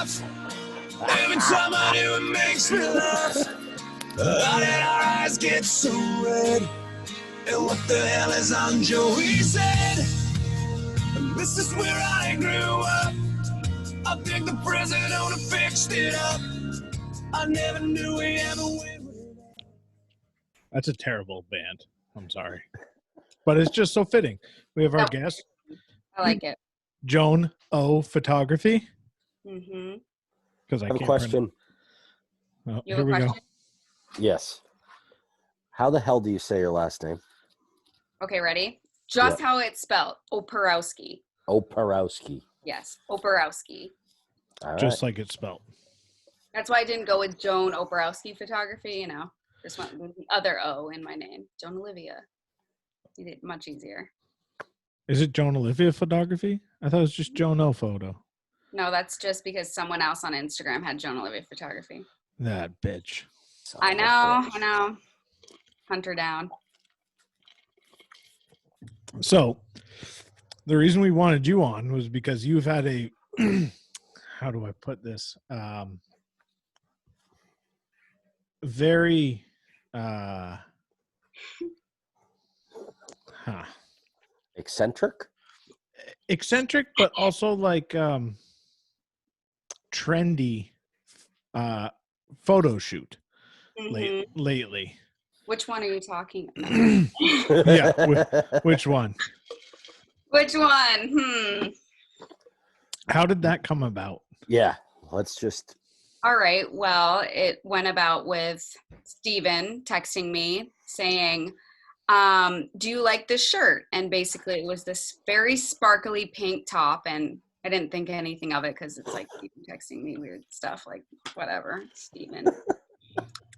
laugh. Every time I do, it makes me laugh. How did our eyes get so red? And what the hell is on Joey's head? And this is where I grew up. I think the president owner fixed it up. I never knew we ever went with it. That's a terrible band. I'm sorry. But it's just so fitting. We have our guest. I like it. Joan O Photography. Mm-hmm. Because I have can't a question. Oh, You here have a we go. question? Yes. How the hell do you say your last name? Okay, ready? Just how it's spelled. Oporowski. Oporowski. Yes, Oporowski. All right. Just like it's spelled. That's why I didn't go with Joan Oporowski Photography, you know. Just went with the other O in my name. Joan Olivia. Made it much easier. Is it Joan Olivia Photography? I thought it was just Joan O Photo. No, that's just because someone else on Instagram had Joan Olivia Photography. That bitch. I know. Hunt her down. So, the reason we wanted you on was because you've had a, how do I put this? Very, eccentric, but also like trendy photo shoot lately. Which one are you talking about? Yeah, which one? Which one? How did that come about? Yeah, let's just. All right. Well, it went about with Steven texting me saying, do you like this shirt? And basically it was this very sparkly pink top, and I didn't think anything of it because it's like Steven texting me weird stuff, like whatever, Steven.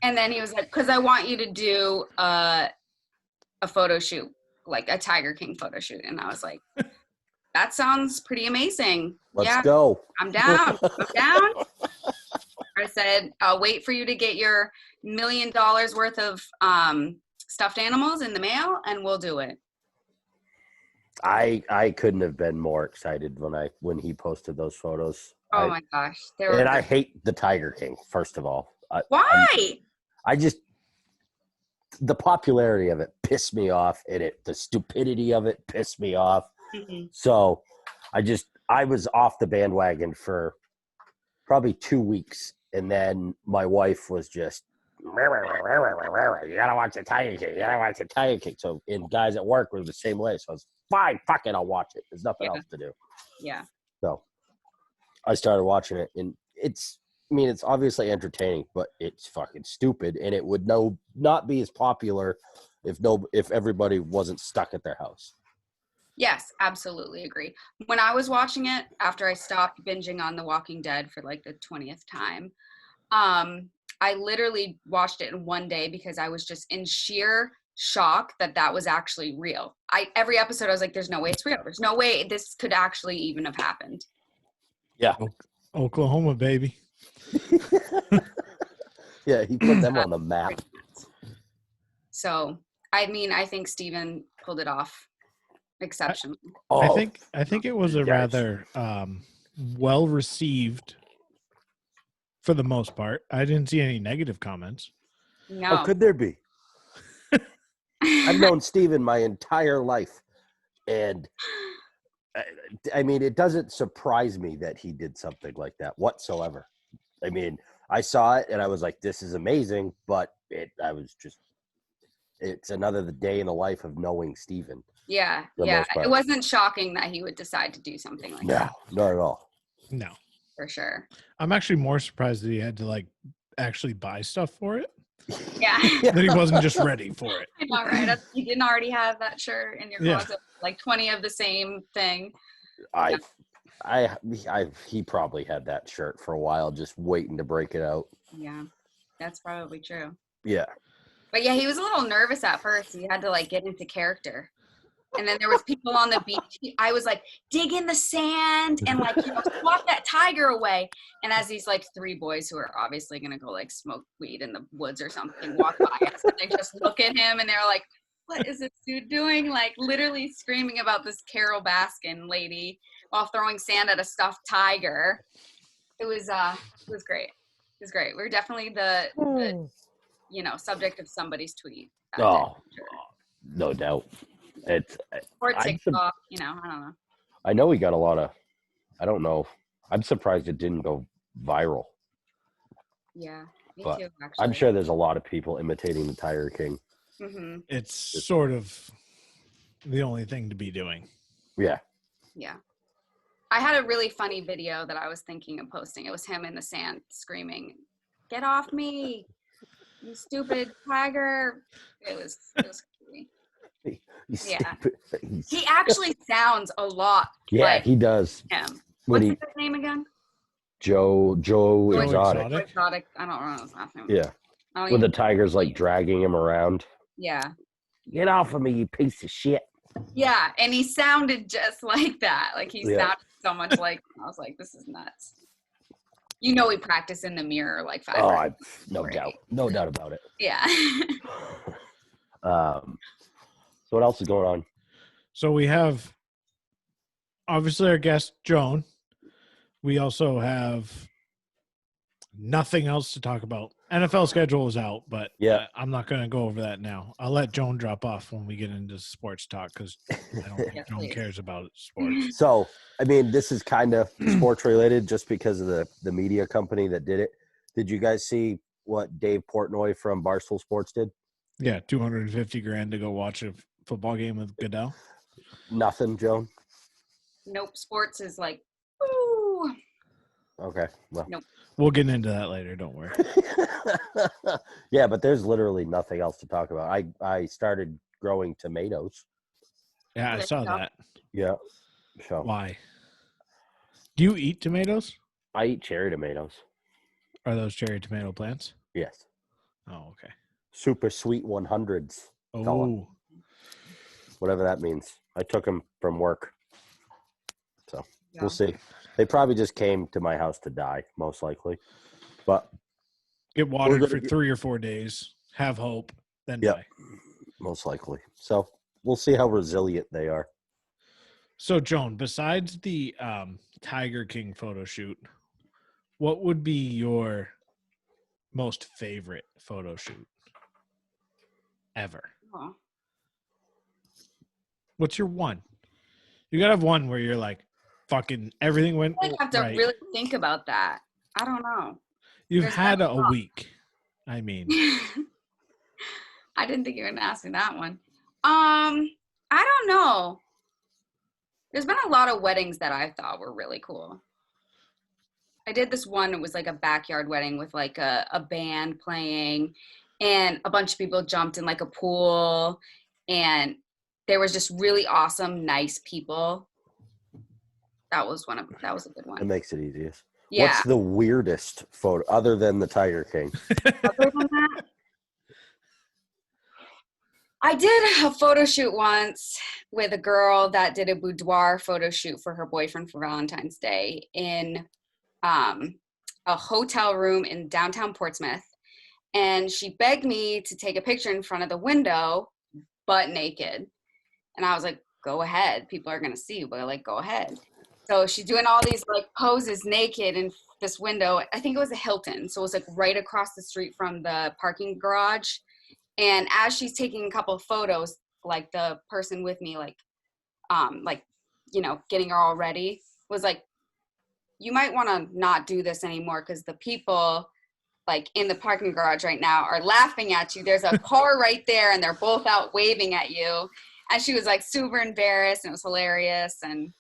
And then he was like, because I want you to do a photo shoot, like a Tiger King photo shoot. And I was like, that sounds pretty amazing. Let's go. I'm down. I said, I'll wait for you to get your $1 million worth of stuffed animals in the mail, and we'll do it. I couldn't have been more excited when he posted those photos. Oh my gosh. I hate the Tiger King, first of all. Why? I just, the popularity of it pissed me off, and the stupidity of it pissed me off. Mm-hmm. So I was off the bandwagon for probably 2 weeks, and then my wife was just, you gotta watch the Tiger King. You gotta watch the Tiger King. So, and guys at work were the same way. So I was fine, fuck it, I'll watch it. There's nothing else to do. Yeah. So I started watching it, and it's obviously entertaining, but it's fucking stupid, and it would not be as popular if everybody wasn't stuck at their house. Yes, absolutely agree. When I was watching it, after I stopped binging on The Walking Dead for like the 20th time, I literally watched it in one day because I was just in sheer shock that was actually real. Every episode I was like, there's no way it's real. There's no way this could actually even have happened. Yeah. Oklahoma, baby. Yeah, he put them on the map. So, I think Steven pulled it off exceptionally. I think it was a rather well received for the most part. I didn't see any negative comments. No. How could there be? I've known Steven my entire life, and it doesn't surprise me that he did something like that whatsoever. I saw it and I was like, this is amazing, but it's another day in the life of knowing Steven. Yeah. It wasn't shocking that he would decide to do something like that. No, not at all. No. For sure. I'm actually more surprised that he had to like actually buy stuff for it. Yeah. That he wasn't just ready for it. I know, right? You didn't already have that shirt in your closet, like 20 of the same thing. He probably had that shirt for a while, just waiting to break it out. Yeah, that's probably true. Yeah. But yeah, he was a little nervous at first. He had to like get into character. And then there was people on the beach. I was like, dig in the sand and like, swat that tiger away. And as these like 3 boys who are obviously going to go like smoke weed in the woods or something walk by us, and they just look at him and they're like, what is this dude doing? Like literally screaming about this Carol Baskin lady while throwing sand at a stuffed tiger. It was great. It was great. We were definitely the subject of somebody's tweet. That day, Oh, for sure. no doubt. It's Or I'm TikTok, I don't know. I know we got a lot of. I don't know. I'm surprised it didn't go viral. Yeah, me But too. Actually, I'm sure there's a lot of people imitating the Tiger King. Mm-hmm. It's sort of the only thing to be doing. Yeah. Yeah. I had a really funny video that I was thinking of posting. It was him in the sand screaming, "Get off me, you stupid tiger!" It was creepy. Yeah. He actually sounds a lot like he does. him. When What's his name again? Joe Joe Exotic. Exotic. Exotic. I don't know his last name. Yeah. I don't When the even- tiger's like dragging him around. Yeah. Get off of me, you piece of shit. Yeah, and he sounded just like that. Like he Yeah. sounded so much like I was like, this is nuts. You know, we practice in the mirror like 5 Oh, no Right. doubt. No doubt about it. Yeah. So what else is going on? So we have obviously our guest Joan. We also have nothing else to talk about. NFL schedule is out, but Yeah. I'm not going to go over that now. I'll let Joan drop off when we get into sports talk because I don't think Yes, Joan please. cares about sports. So, I mean, this is kind of sports related just because of the media company that did it. Did you guys see what Dave Portnoy from Barstool Sports did? Yeah, $250,000 to go watch a football game with Goodell. Nothing, Joan? Nope. Sports is like, ooh. Okay. Well. Nope. We'll get into that later. Don't worry. Yeah, but there's literally nothing else to talk about. I started growing tomatoes. Yeah, I saw that. Yeah. So Why? Do you eat tomatoes? I eat cherry tomatoes. Are those cherry tomato plants? Yes. Oh, okay. Super sweet 100s. Call 'em. Oh, Whatever that means. I took them from work. So Yeah. we'll see. They probably just came to my house to die, most likely. But get watered gonna for get- 3 or 4 days. Have hope, then Yep. die. most likely. So we'll see how resilient they are. So, Joan, besides the Tiger King photo shoot, what would be your most favorite photo shoot ever? Oh. What's your one? You gotta have one where you're like, fucking everything went I have to right. really think about that. I don't know. You've There's had been a week. I mean, I didn't think you were gonna ask me that one. I don't know. There's been a lot of weddings that I thought were really cool. I did this one, it was like a backyard wedding with like a band playing and a bunch of people jumped in like a pool and there was just really awesome, nice people. That was a good It one. makes it easiest. Yeah. What's the weirdest photo other than the Tiger King? Other than that, I did a photo shoot once with a girl that did a boudoir photo shoot for her boyfriend for Valentine's Day in a hotel room in downtown Portsmouth. And she begged me to take a picture in front of the window, butt naked. And I was like, go ahead. People are going to see you, but like, go ahead. So she's doing all these like poses naked in this window. I think it was a Hilton. So it was like right across the street from the parking garage. And as she's taking a couple of photos, like the person with me, getting her all ready, was like, you might want to not do this anymore because the people like in the parking garage right now are laughing at you. There's a car right there and they're both out waving at you. And she was like super embarrassed and it was hilarious. And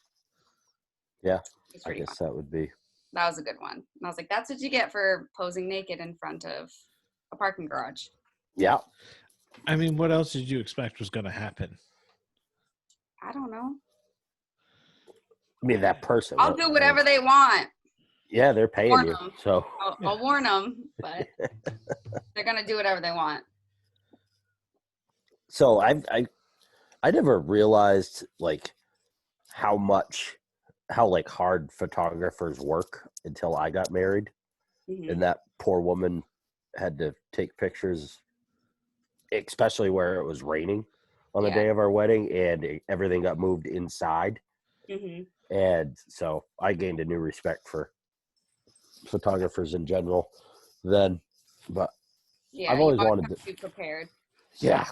Yeah, it's I pretty guess fun. that would be. That was a good one. And I was like, that's what you get for posing naked in front of a parking garage. Yeah. I mean, what else did you expect was going to happen? I don't know. I mean, that person. I'll do whatever they want. Yeah, they're paying Warn you. them. So I'll warn them, but they're going to do whatever they want. So I never realized like how like hard photographers work until I got married. Mhm. And that poor woman had to take pictures, especially where it was raining on the Yeah. day of our wedding and everything got moved inside. Mhm. And so I gained a new respect for photographers in general then, but Yeah, I've you always always wanted have to, to be prepared. yeah,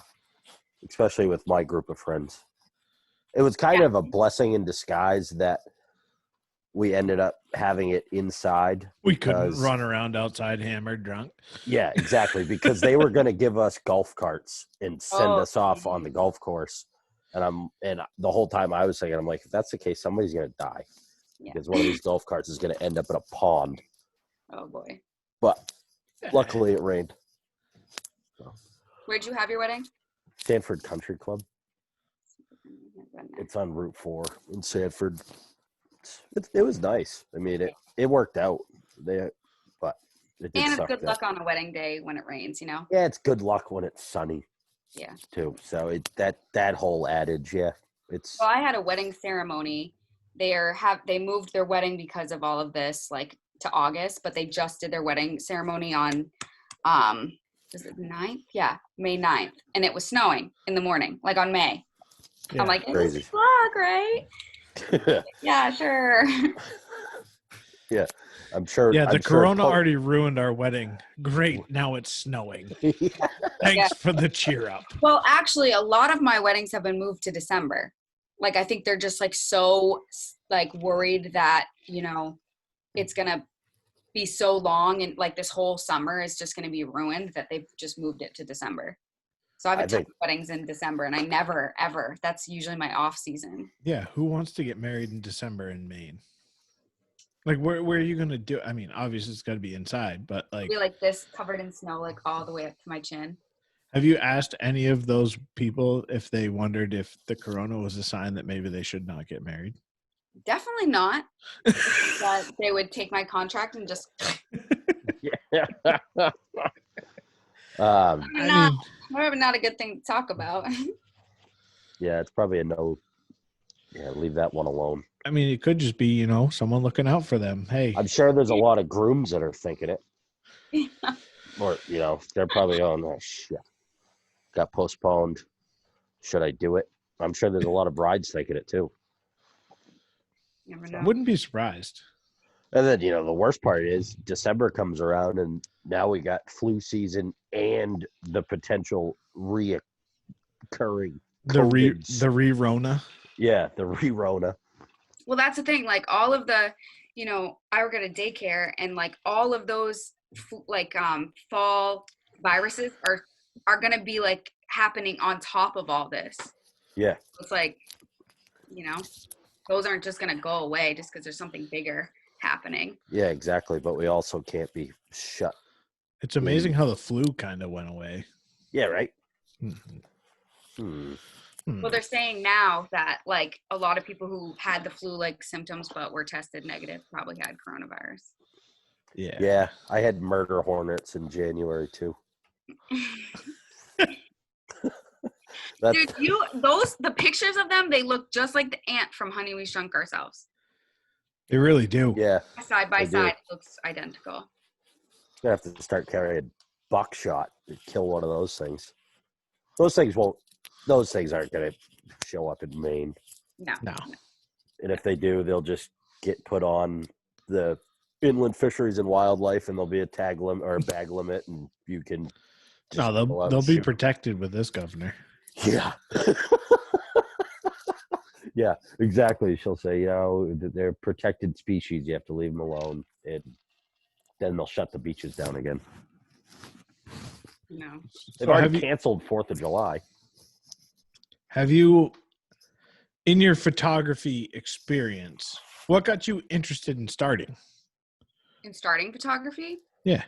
especially with my group of friends. It was kind Yeah. of a blessing in disguise that we ended up having it inside. We couldn't because- run around outside hammered drunk. Yeah, exactly. Because they were going to give us golf carts and send us off on the golf course. And the whole time I was thinking, I'm like, if that's the case, somebody's going to die. Yeah. Because one of these golf carts is going to end up in a pond. Oh boy. But luckily it rained. Where'd you have your wedding? Sanford Country Club. It's on Route 4 in Sanford. It was nice. I mean, it worked out. But it did And it's suck. good luck on a wedding day when it rains, you know? Yeah, it's good luck when it's sunny. Yeah. Too. So that whole adage, yeah. It's Well, I had a wedding ceremony. They moved their wedding because of all of this, like to August, but they just did their wedding ceremony on was it the 9th? Yeah, May 9th. And it was snowing in the morning, like on May. Yeah. I'm like, it Crazy. was luck, right? Yeah, sure. Yeah, I'm sure. Yeah, the I'm sure corona already ruined our wedding. Great, now it's snowing. Thanks for the cheer up. Well, actually, a lot of my weddings have been moved to December. Like, I think they're just like so like worried that, you know, it's going to be so long and like this whole summer is just going to be ruined that they've just moved it to December. So I have a ton of weddings in December and I never, ever, that's usually my off season. Yeah, who wants to get married in December in Maine? Like, where are you going to do? I mean, obviously it's got to be inside, but like, Be like this covered in snow, like all the way up to my chin. have you asked any of those people if they wondered if the corona was a sign that maybe they should not get married? Definitely not. That they would take my contract and just. Yeah. Not a good thing to talk about. Yeah, it's probably a no. Yeah, leave that one alone. I mean, it could just be, you know, someone looking out for them. Hey, I'm sure there's a lot of grooms that are thinking it. Or, you know, they're probably on, oh, shit. Got postponed. Should I do it? I'm sure there's a lot of brides thinking it too. Never I know. wouldn't be surprised. And then, you know, the worst part is December comes around and now we got flu season and the potential reoccurring The COVIDs. re-Rona. Yeah, the re-Rona. Well, that's the thing. Like all of the, you know, I work at a daycare, and like all of those, like fall viruses are gonna be like happening on top of all this. Yeah. It's like, you know, those aren't just gonna go away just because there's something bigger happening. Yeah, exactly. But we also can't be shut. It's amazing how the flu kind of went away. Yeah, right. Hmm. Well, they're saying now that like a lot of people who had the flu-like symptoms but were tested negative probably had coronavirus. Yeah. Yeah, I had murder hornets in January too. Dude, the pictures of them, they look just like the ant from Honey, We Shrunk Ourselves. They really do. Yeah. Side by They do. side, it looks identical. Gonna have to start carrying buckshot to kill one of those things. Those things aren't gonna show up in Maine. No. And if they do, they'll just get put on the inland fisheries and wildlife, and there'll be a tag limit or a bag limit, and you can. No, they'll be protected with this governor. Yeah. Yeah, exactly. She'll say, you know, they're protected species. You have to leave them alone, and then they'll shut the beaches down again. No. They've So already canceled 4th of July. Have you, in your photography experience, what got you interested in starting? In starting photography? Yeah.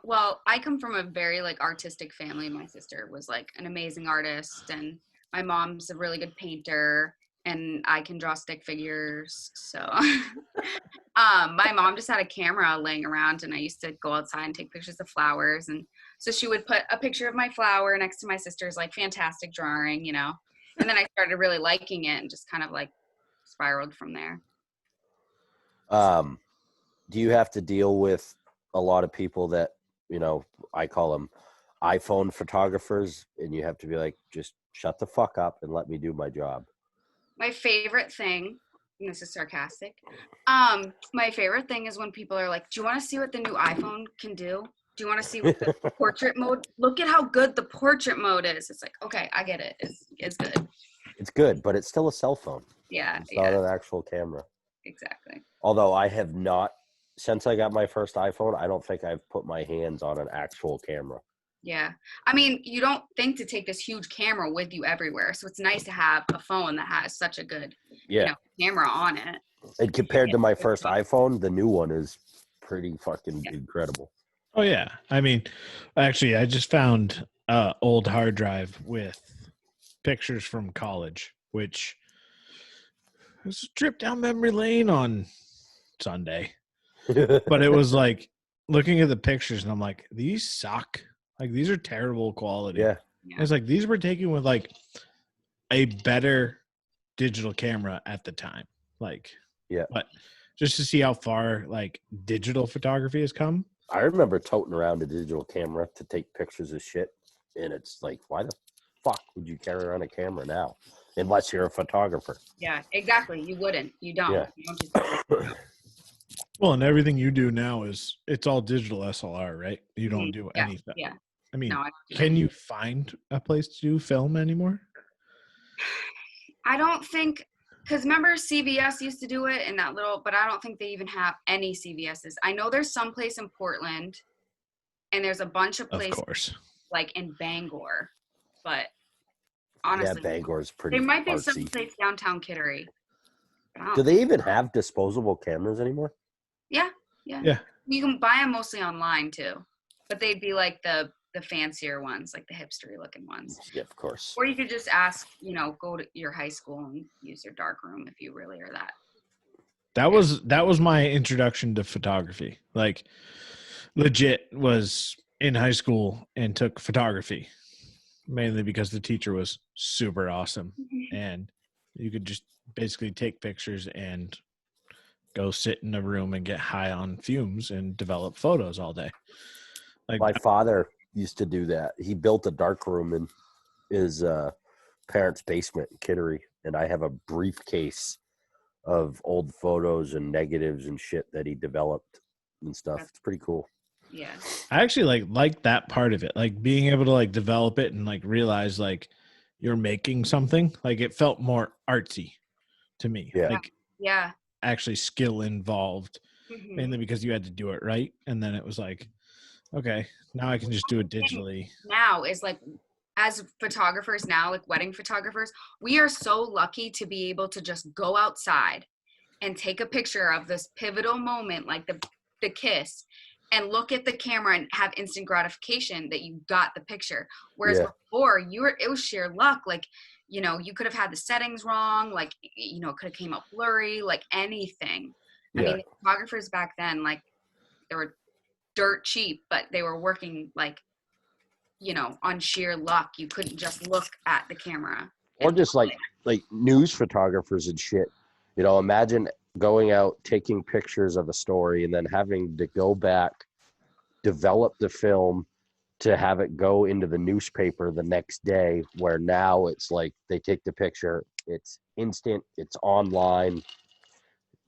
Well, I come from a very like artistic family. My sister was like an amazing artist, and my mom's a really good painter, and I can draw stick figures. So my mom just had a camera laying around, and I used to go outside and take pictures of flowers. And so she would put a picture of my flower next to my sister's like fantastic drawing, you know. And then I started really liking it and just kind of like spiraled from there. Do you have to deal with a lot of people that, you know, I call them iPhone photographers, and you have to be like, just shut the fuck up and let me do my job? My favorite thing and this is sarcastic. My favorite thing is when people are like, "Do you want to see what the new iPhone can do? Do you want to see what the portrait mode? Look at how good the portrait mode is." It's like, okay, I get it. It's good. It's good, but it's still a cell phone. Yeah, It's not yeah, an actual camera. exactly. Although I have not, since I got my first iPhone, I don't think I've put my hands on an actual camera. Yeah. I mean, you don't think to take this huge camera with you everywhere. So it's nice to have a phone that has such a good, Yeah. camera on it. And compared to my first iPhone, the new one is pretty fucking incredible. Oh yeah. I mean, actually, I just found an old hard drive with pictures from college, which was a trip down memory lane on Sunday. But it was like looking at the pictures, and I'm like, these suck. Like these are terrible quality. Yeah. It's like these were taken with like a better digital camera at the time. Like, Yeah. But just to see how far like digital photography has come. I remember toting around a digital camera to take pictures of shit, and it's like, why the fuck would you carry around a camera now? Unless you're a photographer. Yeah, exactly. You wouldn't. You don't. Yeah. You don't just Well, and everything you do now it's all digital SLR, right? You don't do yeah, anything. Yeah. I mean, No, I don't do can that. you find a place to do film anymore? I don't think, because remember CVS used to do it in that little, but I don't think they even have any CVSs. I know there's some place in Portland, and there's a bunch of Of places course. like in Bangor, but Yeah, honestly, Bangor's pretty there might be some artsy. place downtown Kittery. But I don't Do they even have disposable cameras anymore? Yeah. Yeah. You can buy them mostly online too, but they'd be like the fancier ones, like the hipstery looking ones. Yeah, of course. Or you could just ask, go to your high school and use your dark room if you really are that. That was my introduction to photography. Like legit was in high school and took photography mainly because the teacher was super awesome and you could just basically take pictures and go sit in a room and get high on fumes and develop photos all day. Like My father used to do that. He built a dark room in his parents' basement in Kittery, and I have a briefcase of old photos and negatives and shit that he developed and stuff. It's pretty cool. Yeah. I actually like that part of it, like being able to like develop it and like realize like you're making something. Like it felt more artsy to me. Yeah. Like Yeah. actually skill involved, Mhm. mainly because you had to do it right. And then it was like, okay, now I can just do it digitally. Now is like, as photographers now, like wedding photographers, we are so lucky to be able to just go outside and take a picture of this pivotal moment, like the kiss, and look at the camera and have instant gratification that you got the picture. Whereas Yeah. before it was sheer luck. Like, you could have had the settings wrong, like, it could have came out blurry, like anything. I Yeah. mean, the photographers back then, like, they were dirt cheap, but they were working like, on sheer luck. You couldn't just look at the camera. Or just like news photographers and shit. Imagine going out, taking pictures of a story, and then having to go back, develop the film to have it go into the newspaper the next day, where now it's like they take the picture, it's instant, it's online,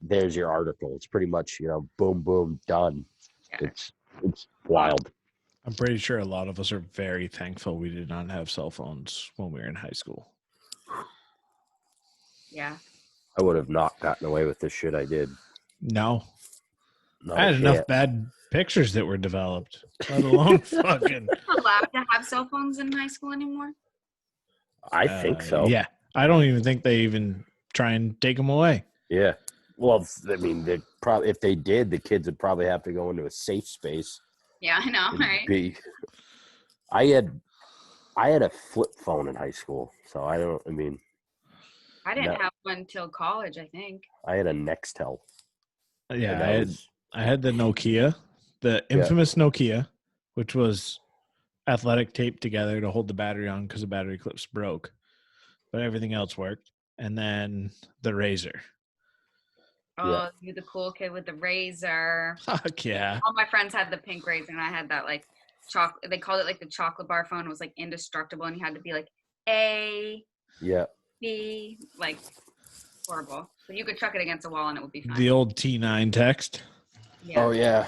there's your article. It's pretty much, boom, boom, done. Yeah. It's wild. I'm pretty sure a lot of us are very thankful we did not have cell phones when we were in high school. Yeah. I would have not gotten away with the shit I did. No. Not I had a enough chance. bad pictures that were developed, let alone fucking. Allowed to have cell phones in high school anymore? I think so. Yeah. I don't even think they even try and take them away. Yeah. Well, I mean, they probably, if they did, the kids would probably have to go into a safe space. Yeah, I know, and right? I had a flip phone in high school, so I didn't have one till college, I think. I had a Nextel. Yeah, I had the Nokia, the infamous Nokia, which was athletic taped together to hold the battery on because the battery clips broke, but everything else worked. And then the Razor. Oh, you're the cool kid with the razor. Fuck yeah. All my friends had the pink razor, and I had that like chocolate. They called it like the chocolate bar phone. It was like indestructible, and you had to be like A, Yeah. B, like horrible. But you could chuck it against a wall and it would be fine. The old T9 text. Yeah. Oh yeah,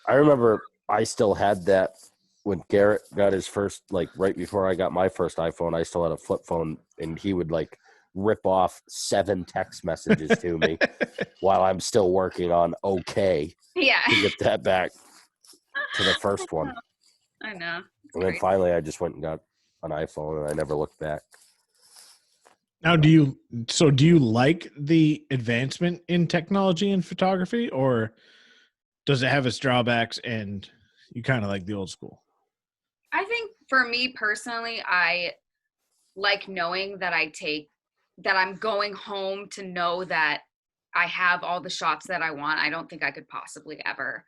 I remember I still had that when Garrett got his first, like right before I got my first iPhone. I still had a flip phone, and he would like rip off 7 text messages to me while I'm still working on OK Yeah. to get that back to the first one. I know. It's And then crazy. finally, I just went and got an iPhone, and I never looked back. Now, do you like the advancement in technology and photography, or does it have its drawbacks and you kind of like the old school? I think for me personally, I like knowing that I'm going home to know that I have all the shots that I want. I don't think I could possibly ever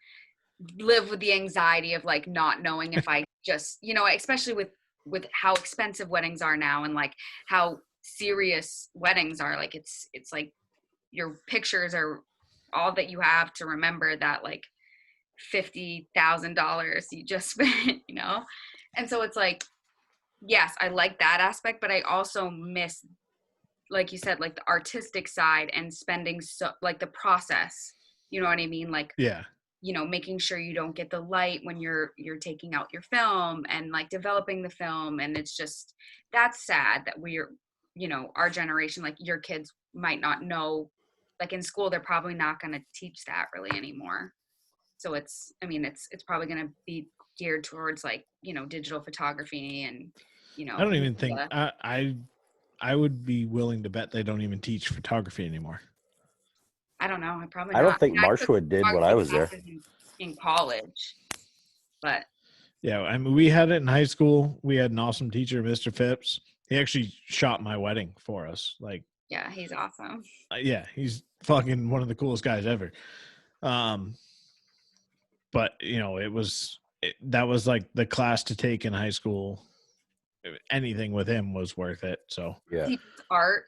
live with the anxiety of like not knowing if I just, especially with how expensive weddings are now and like how serious weddings are. Like it's like your pictures are all that you have to remember that like $50,000 you just spent, And so it's like, yes, I like that aspect, but I also miss, like you said, like the artistic side and spending like the process, you know what I mean? Like, Yeah. Making sure you don't get the light when you're taking out your film and like developing the film. And it's just, that's sad that our generation, like your kids might not know, like in school, they're probably not going to teach that really anymore. So it's probably going to be geared towards like, digital photography and, I don't even think media. I would be willing to bet they don't even teach photography anymore. I don't know. I probably I not. don't think I took Marshwood did when I photography was there. classes in college, but Yeah, I mean, we had it in high school. We had an awesome teacher, Mr. Phipps. He actually shot my wedding for us. Like, yeah, he's awesome. yeah, he's fucking one of the coolest guys ever. But that was like the class to take in high school. Anything with him was worth it. So Yeah. He teaches art.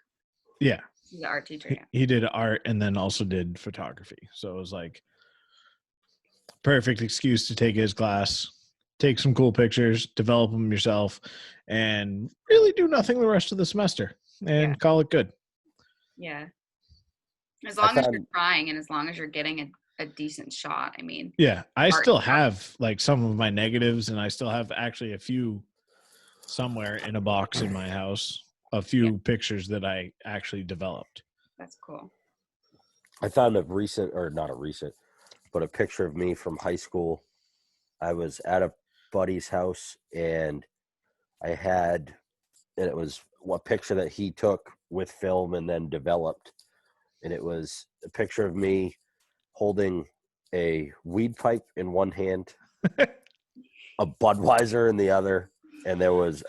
yeah, He's an art teacher. Yeah. he did art and then also did photography. So it was like perfect excuse to take his class, take some cool pictures, develop them yourself, and really do nothing the rest of the semester and call it good. Yeah. As long as you're trying and as long as you're getting a decent shot. I mean, Yeah, I art- still have like some of my negatives, and I still have actually a few somewhere in a box in my house, a few pictures that I actually developed. That's cool. I found a picture of me from high school. I was at a buddy's house, and it was a picture that he took with film and then developed. And it was a picture of me holding a weed pipe in one hand, a Budweiser in the other, and there was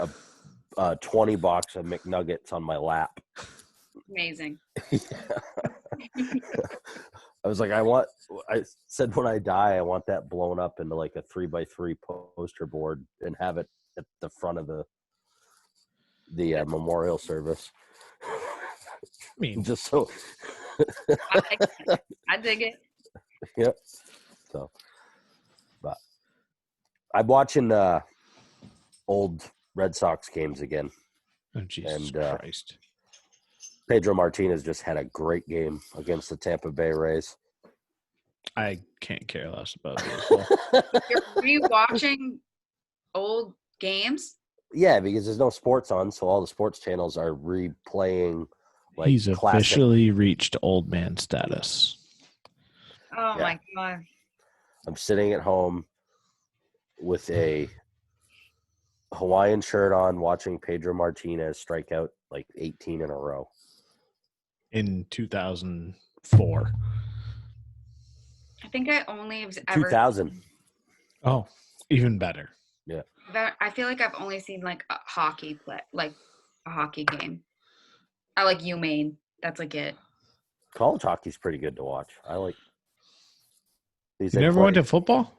a 20 box of McNuggets on my lap. Amazing. I was like, I said when I die, I want that blown up into like a 3x3 poster board and have it at the front of the memorial service. I mean, just so. I dig it. Yep. So, but I'm watching old Red Sox games again. oh, Jesus Christ. Pedro Martinez just had a great game against the Tampa Bay Rays. I can't care less about baseball. You're rewatching old games? Yeah, because there's no sports on, so all the sports channels are replaying. Like He's classic. Officially reached old man status. Oh my God. I'm sitting at home with a Hawaiian shirt on, watching Pedro Martinez strike out like 18 in a row. In 2004. I think I only have ever 2000. Oh, even better. Yeah. I feel like I've only seen like a hockey play, like a hockey game. I like UMaine. That's like it. College hockey's pretty good to watch. I like. You never went to football?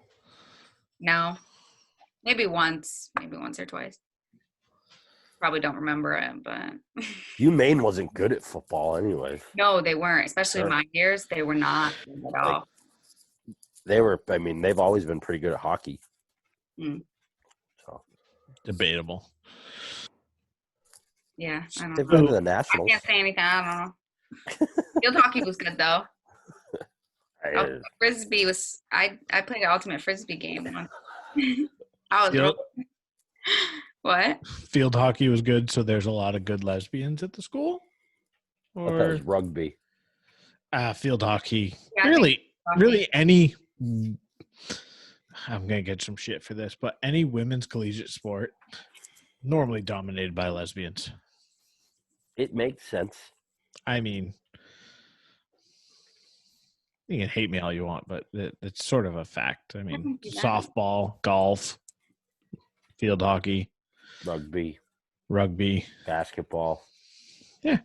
No. Maybe once or twice. Probably don't remember it, but UMaine wasn't good at football anyway. No, they weren't. Especially in my years, they were not at all. They were. I mean, they've always been pretty good at hockey. So debatable. Yeah, I don't they've know. been to the Nationals. I can't say anything. I don't know. Field hockey was good though. I, Frisbee was. I played an ultimate frisbee game once. I was Field, what? field hockey was good, so there's a lot of good lesbians at the school. thought that was Or rugby. field hockey. Yeah, I really, think really any. I'm gonna get some shit for this, but any women's collegiate sport normally dominated by lesbians. It makes sense. I mean, you can hate me all you want, but it's sort of a fact. I mean, can see that. softball, golf, field hockey, Rugby, rugby. basketball. Yeah.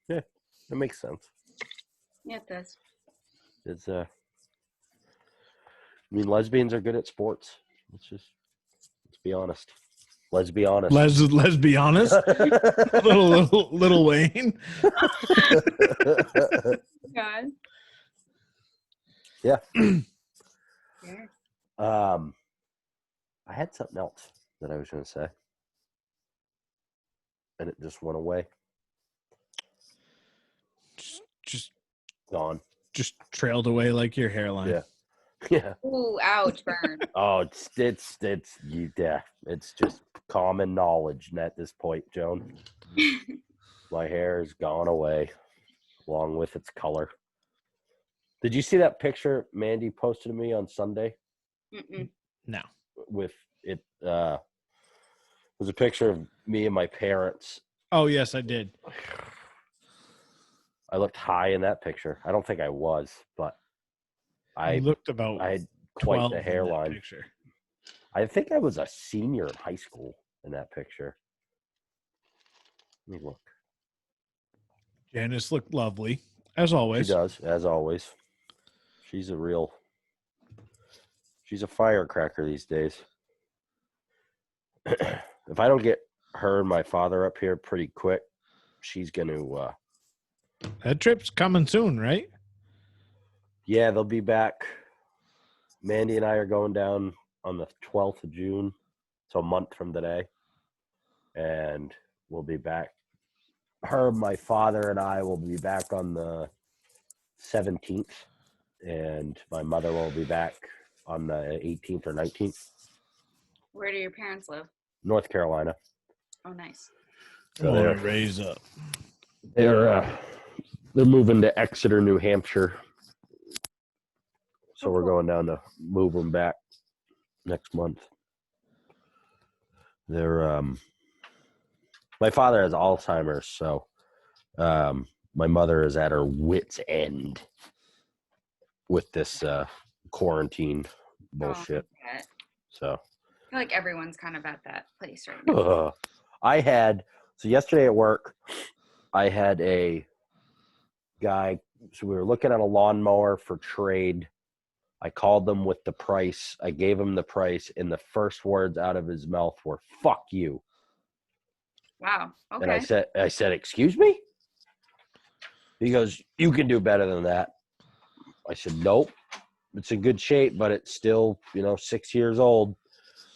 Yeah, it makes sense. Yeah, it does. It's I mean, lesbians are good at sports. Let's be honest. Let's be honest. Let's be honest. little Wayne. God. Yeah. Yeah. I had something else that I was going to say, and it just went away. Just Gone. just trailed away like your hairline. Yeah. Yeah. Ooh, ouch, burn. Oh, it's just common knowledge at this point, Joan. My hair has gone away along with its color. Did you see that picture Mandy posted to me on Sunday? Mm-mm. No. With it was a picture of me and my parents. Oh yes, I did. I looked high in that picture. I don't think I was, but I looked about. I had quite 12 the in that hairline. picture. I think I was a senior in high school in that picture. Let me look. Janice looked lovely, as always. She does, as always. She's a firecracker these days. If I don't get her and my father up here pretty quick, she's going to... That trip's coming soon, right? Yeah, they'll be back. Mandy and I are going down on the 12th of June, so a month from today. And we'll be back. Her, my father, and I will be back on the 17th. And my mother will be back on the 18th or 19th. Where do your parents live? North Carolina. Oh, nice. So They're raise up. they're moving to Exeter, New Hampshire. So we're going down to move them back next month. They're my father has Alzheimer's, so my mother is at her wit's end with this quarantine bullshit. Oh, I So feel like everyone's kind of at that place right now. so yesterday at work, I had a guy. So we were looking at a lawnmower for trade. I called them with the price. I gave him the price, and the first words out of his mouth were "fuck you." Wow. Okay. And I said, "Excuse me?" He goes, "You can do better than that." I said, "Nope. It's in good shape, but it's still, 6 years old."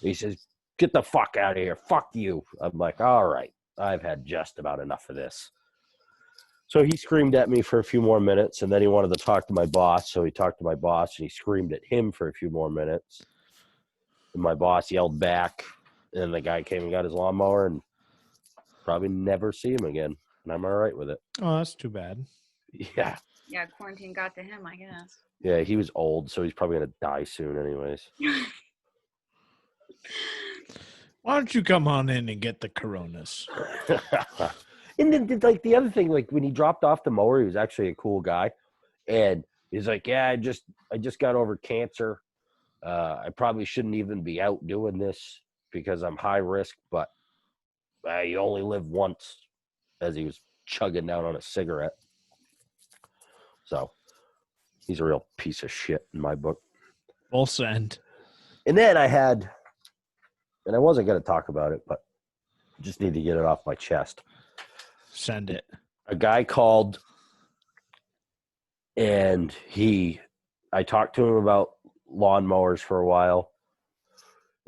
He says, "Get the fuck out of here. Fuck you." I'm like, "All right. I've had just about enough of this." So he screamed at me for a few more minutes, and then he wanted to talk to my boss. So he talked to my boss, and he screamed at him for a few more minutes. And my boss yelled back, and the guy came and got his lawnmower, and probably never see him again. And I'm all right with it. Oh, that's too bad. Yeah. Yeah, quarantine got to him, I guess. Yeah, he was old, so he's probably going to die soon anyways. Why don't you come on in and get the coronas? And then, the other thing, when he dropped off the mower, he was actually a cool guy. And he's like, "Yeah, I just got over cancer. I probably shouldn't even be out doing this because I'm high risk, but you only live once," as he was chugging down on a cigarette. So he's a real piece of shit in my book. Full send. And then I wasn't going to talk about it, but just need to get it off my chest. Send it. A guy called, and I talked to him about lawnmowers for a while,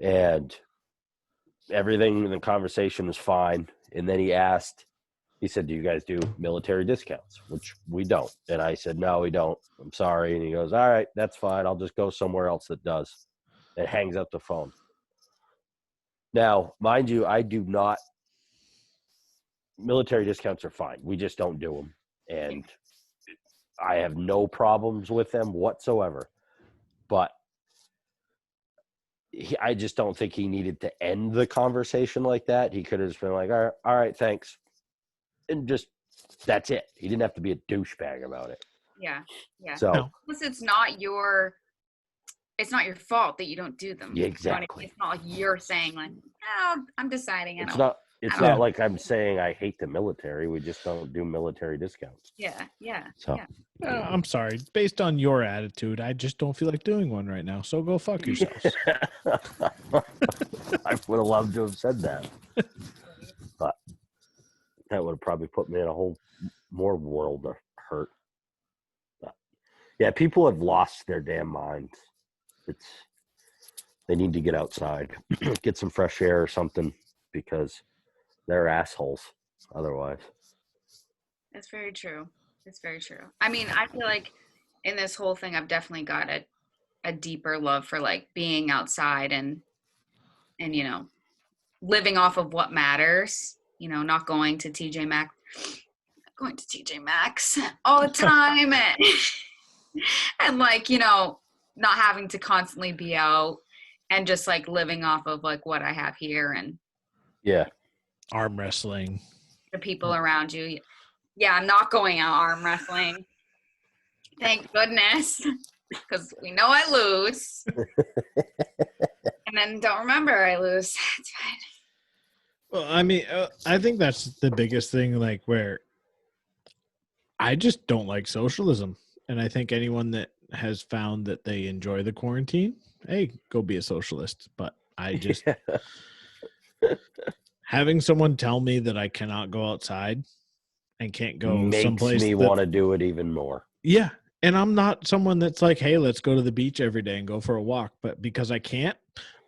and everything in the conversation was fine. And then he asked He said, do you guys do military discounts? Which we don't. And I said, no, we don't. I'm sorry. And he goes, all right, that's fine. I'll just go somewhere else that does. And hangs up the phone. Now, mind you, I do not. Military discounts are fine. We just don't do them. And I have no problems with them whatsoever. But I just don't think he needed to end the conversation like that. He could have just been like, all right, thanks. And just, that's it. He didn't have to be a douchebag about it. Yeah. Yeah. So, No. Plus, it's not your fault that you don't do them. yeah, exactly. It's not like you're saying like, oh, I'm deciding. It's not Yeah. like I'm saying I hate the military. We just don't do military discounts. Yeah. Yeah. So, Yeah. I'm sorry. Based on your attitude, I just don't feel like doing one right now. So go fuck yourselves. I would have loved to have said that. But that would have probably put me in a whole more world of hurt. But, yeah, people have lost their damn minds. They need to get outside, get some fresh air or something, because they're assholes otherwise. That's very true. It's very true. I mean, I feel like in this whole thing, I've definitely got a deeper love for like being outside and living off of what matters. Not going to TJ Maxx all the time, and like not having to constantly be out, and just like living off of like what I have here and Yeah. Arm wrestling. the people around you. Yeah, I'm not going out arm wrestling. Thank goodness, because we know I lose, and then don't remember I lose. It's fine. Well, I mean, I think that's the biggest thing, like where I just don't like socialism. And I think anyone that has found that they enjoy the quarantine, hey, go be a socialist. But I just, having someone tell me that I cannot go outside and can't go makes someplace me want to do it even more. Yeah. And I'm not someone that's like, hey, let's go to the beach every day and go for a walk. But because I can't,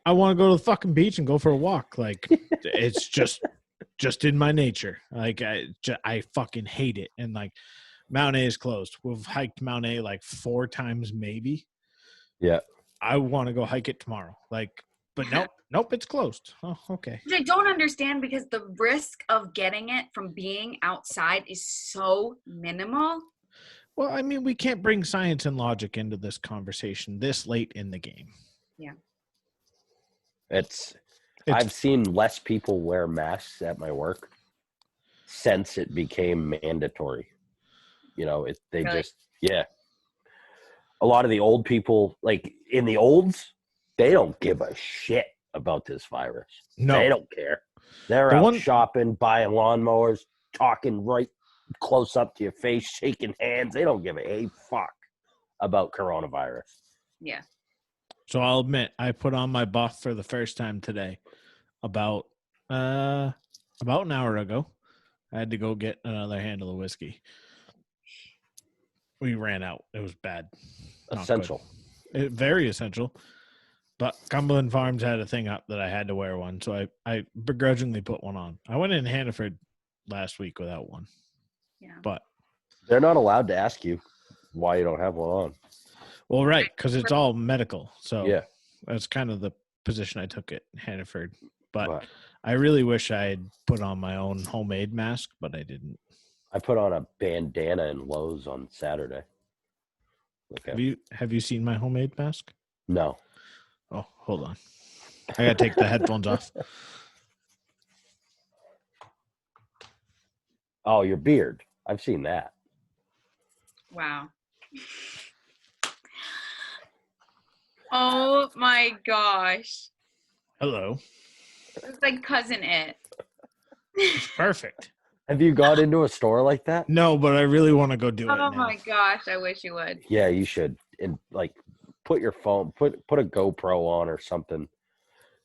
I want to go to the fucking beach and go for a walk. Like, it's just in my nature. Like, I fucking hate it. And like, Mount A is closed. We've hiked Mount A like 4 times, maybe. Yeah. I want to go hike it tomorrow. Like, but nope, it's closed. Oh, okay. I don't understand because the risk of getting it from being outside is so minimal. Well, I mean, we can't bring science and logic into this conversation this late in the game. Yeah. I've seen less people wear masks at my work since it became mandatory. They Really? just, yeah. A lot of the old people, like in the olds, they don't give a shit about this virus. No. They don't care. They're out shopping, buying lawnmowers, talking right close up to your face, shaking hands. They don't give a fuck about coronavirus. Yeah. So I'll admit, I put on my buff for the first time today about an hour ago. I had to go get another handle of whiskey. We ran out. It was bad. Not Essential. Very essential. But Cumberland Farms had a thing up that I had to wear one, so I begrudgingly put one on. I went in Hannaford last week without one. Yeah. But they're not allowed to ask you why you don't have one on. Well, right, because it's all medical. So yeah, that's kind of the position I took at Hannaford. But I really wish I had put on my own homemade mask, but I didn't. I put on a bandana in Lowe's on Saturday. Okay. Have you seen my homemade mask? No. Oh, hold on. I gotta take the headphones off. Oh, your beard. I've seen that. Wow. Oh my gosh. Hello. It's like Cousin It. It's perfect. Have you got into a store like that? No, but I really want to go do it now. Oh my gosh, I wish you would. Yeah, you should. And like put your phone, put a GoPro on or something.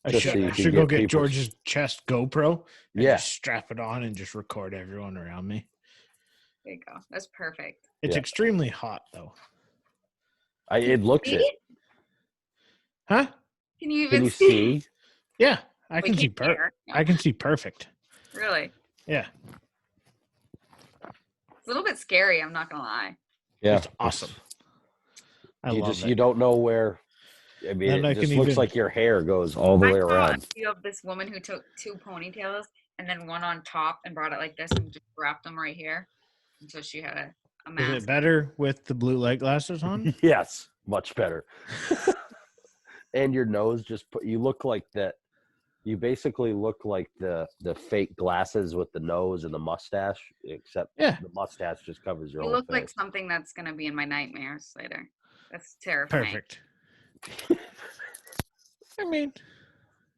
I should go get George's chest GoPro and just strap it on and just record everyone around me. There you go. That's perfect. It's extremely hot though. It looks it. Huh? Can you even see? Yeah, I can see perfect. No. I can see perfect. Really? Yeah. It's a little bit scary, I'm not gonna lie. Yeah, It's awesome. I love it. You don't know where. I mean, Then I it just can looks even- like your hair goes all the way I saw a around. video of this woman who took 2 ponytails and then one on top and brought it like this and just wrapped them right here. And so she had a Is mask. it better with the blue light glasses on? Yes, much better. And your nose you look like that. You basically look like the fake glasses with the nose and the mustache, except Yeah. the mustache just covers your You whole look like face. something that's gonna be in my nightmares later. That's terrifying. Perfect. I mean,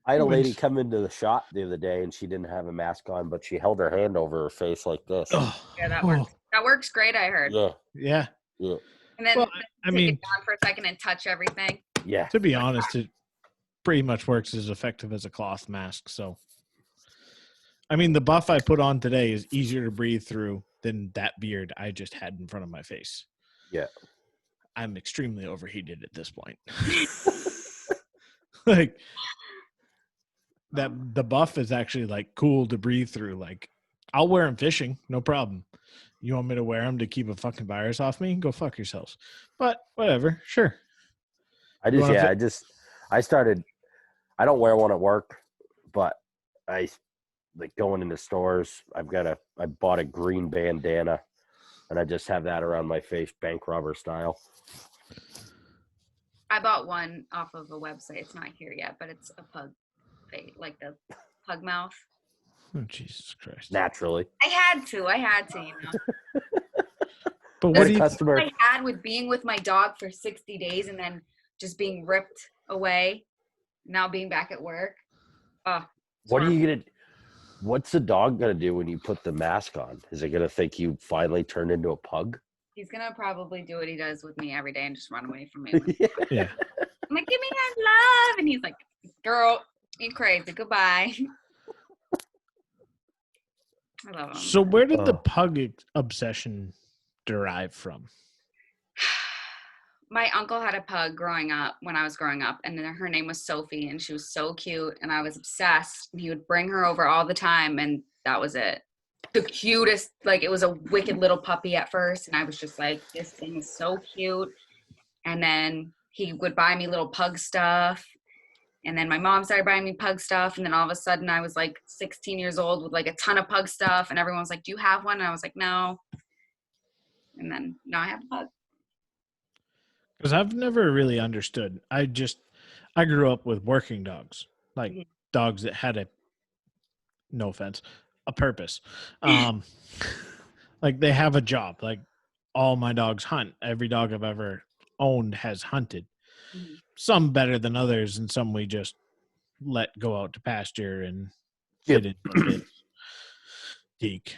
I had a lady Wins. come into the shop the other day and she didn't have a mask on, but she held her hand over her face like this. oh, Yeah, that works. That works great, I heard. Yeah, yeah. yeah, And then Well, I take mean, it down for a second and touch everything. yeah. to be honest, it pretty much works as effective as a cloth mask. So, I mean, the buff I put on today is easier to breathe through than that beard I just had in front of my face. Yeah. I'm extremely overheated at this point. Like that, the buff is actually like cool to breathe through. Like, I'll wear them fishing, no problem. You want me to wear them to keep a fucking virus off me? Go fuck yourselves. But whatever, sure. I started. I don't wear one at work, but I like going into stores. I bought a green bandana, and I just have that around my face, bank robber style. I bought one off of a website. It's not here yet, but it's a pug face, like the pug mouth. Oh, Jesus Christ. Naturally, I had to, you know. But what as do a you customer, I had with being with my dog for 60 days and then just being ripped away, now being back at work. What's the dog gonna do when you put the mask on? Is it gonna think you finally turned into a pug? He's gonna probably do what he does with me every day and just run away from me. Yeah. I'm like, give me that love. And he's like, girl, you crazy. Goodbye. I love him. So where did the pug obsession derive from? My uncle had a pug when I was growing up, and then her name was Sophie, and she was so cute, and I was obsessed. And he would bring her over all the time, and that was it. The cutest, like it was a wicked little puppy at first, and I was just like, this thing is so cute. And then he would buy me little pug stuff, and then my mom started buying me pug stuff, and then all of a sudden I was like 16 years old with like a ton of pug stuff, and everyone was like, do you have one? And I was like, no. And then now I have a pug. Because I've never really understood. I grew up with working dogs, like dogs that had no offense, a purpose. Like they have a job. Like all my dogs hunt. Every dog I've ever owned has hunted. Mhm. Some better than others, and some we just let go out to pasture and fit into a bit. Deke.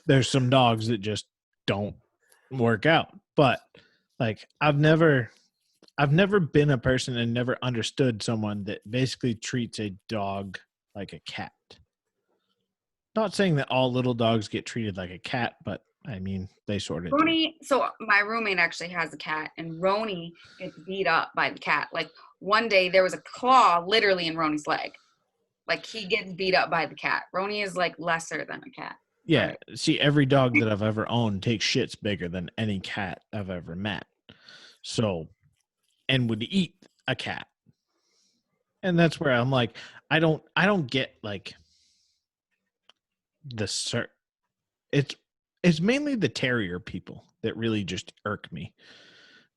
There's some dogs that just don't work out. But like I've never been a person and never understood someone that basically treats a dog like a cat. Not saying that all little dogs get treated like a cat, but I mean they sort of do. So my roommate actually has a cat, and Roni gets beat up by the cat. Like one day there was a claw literally in Roni's leg. Like he gets beat up by the cat. Roni is like lesser than a cat. Yeah. Right. See, every dog that I've ever owned takes shits bigger than any cat I've ever met. So, and would eat a cat. And that's where I'm like, I don't get like it's mainly the terrier people that really just irk me.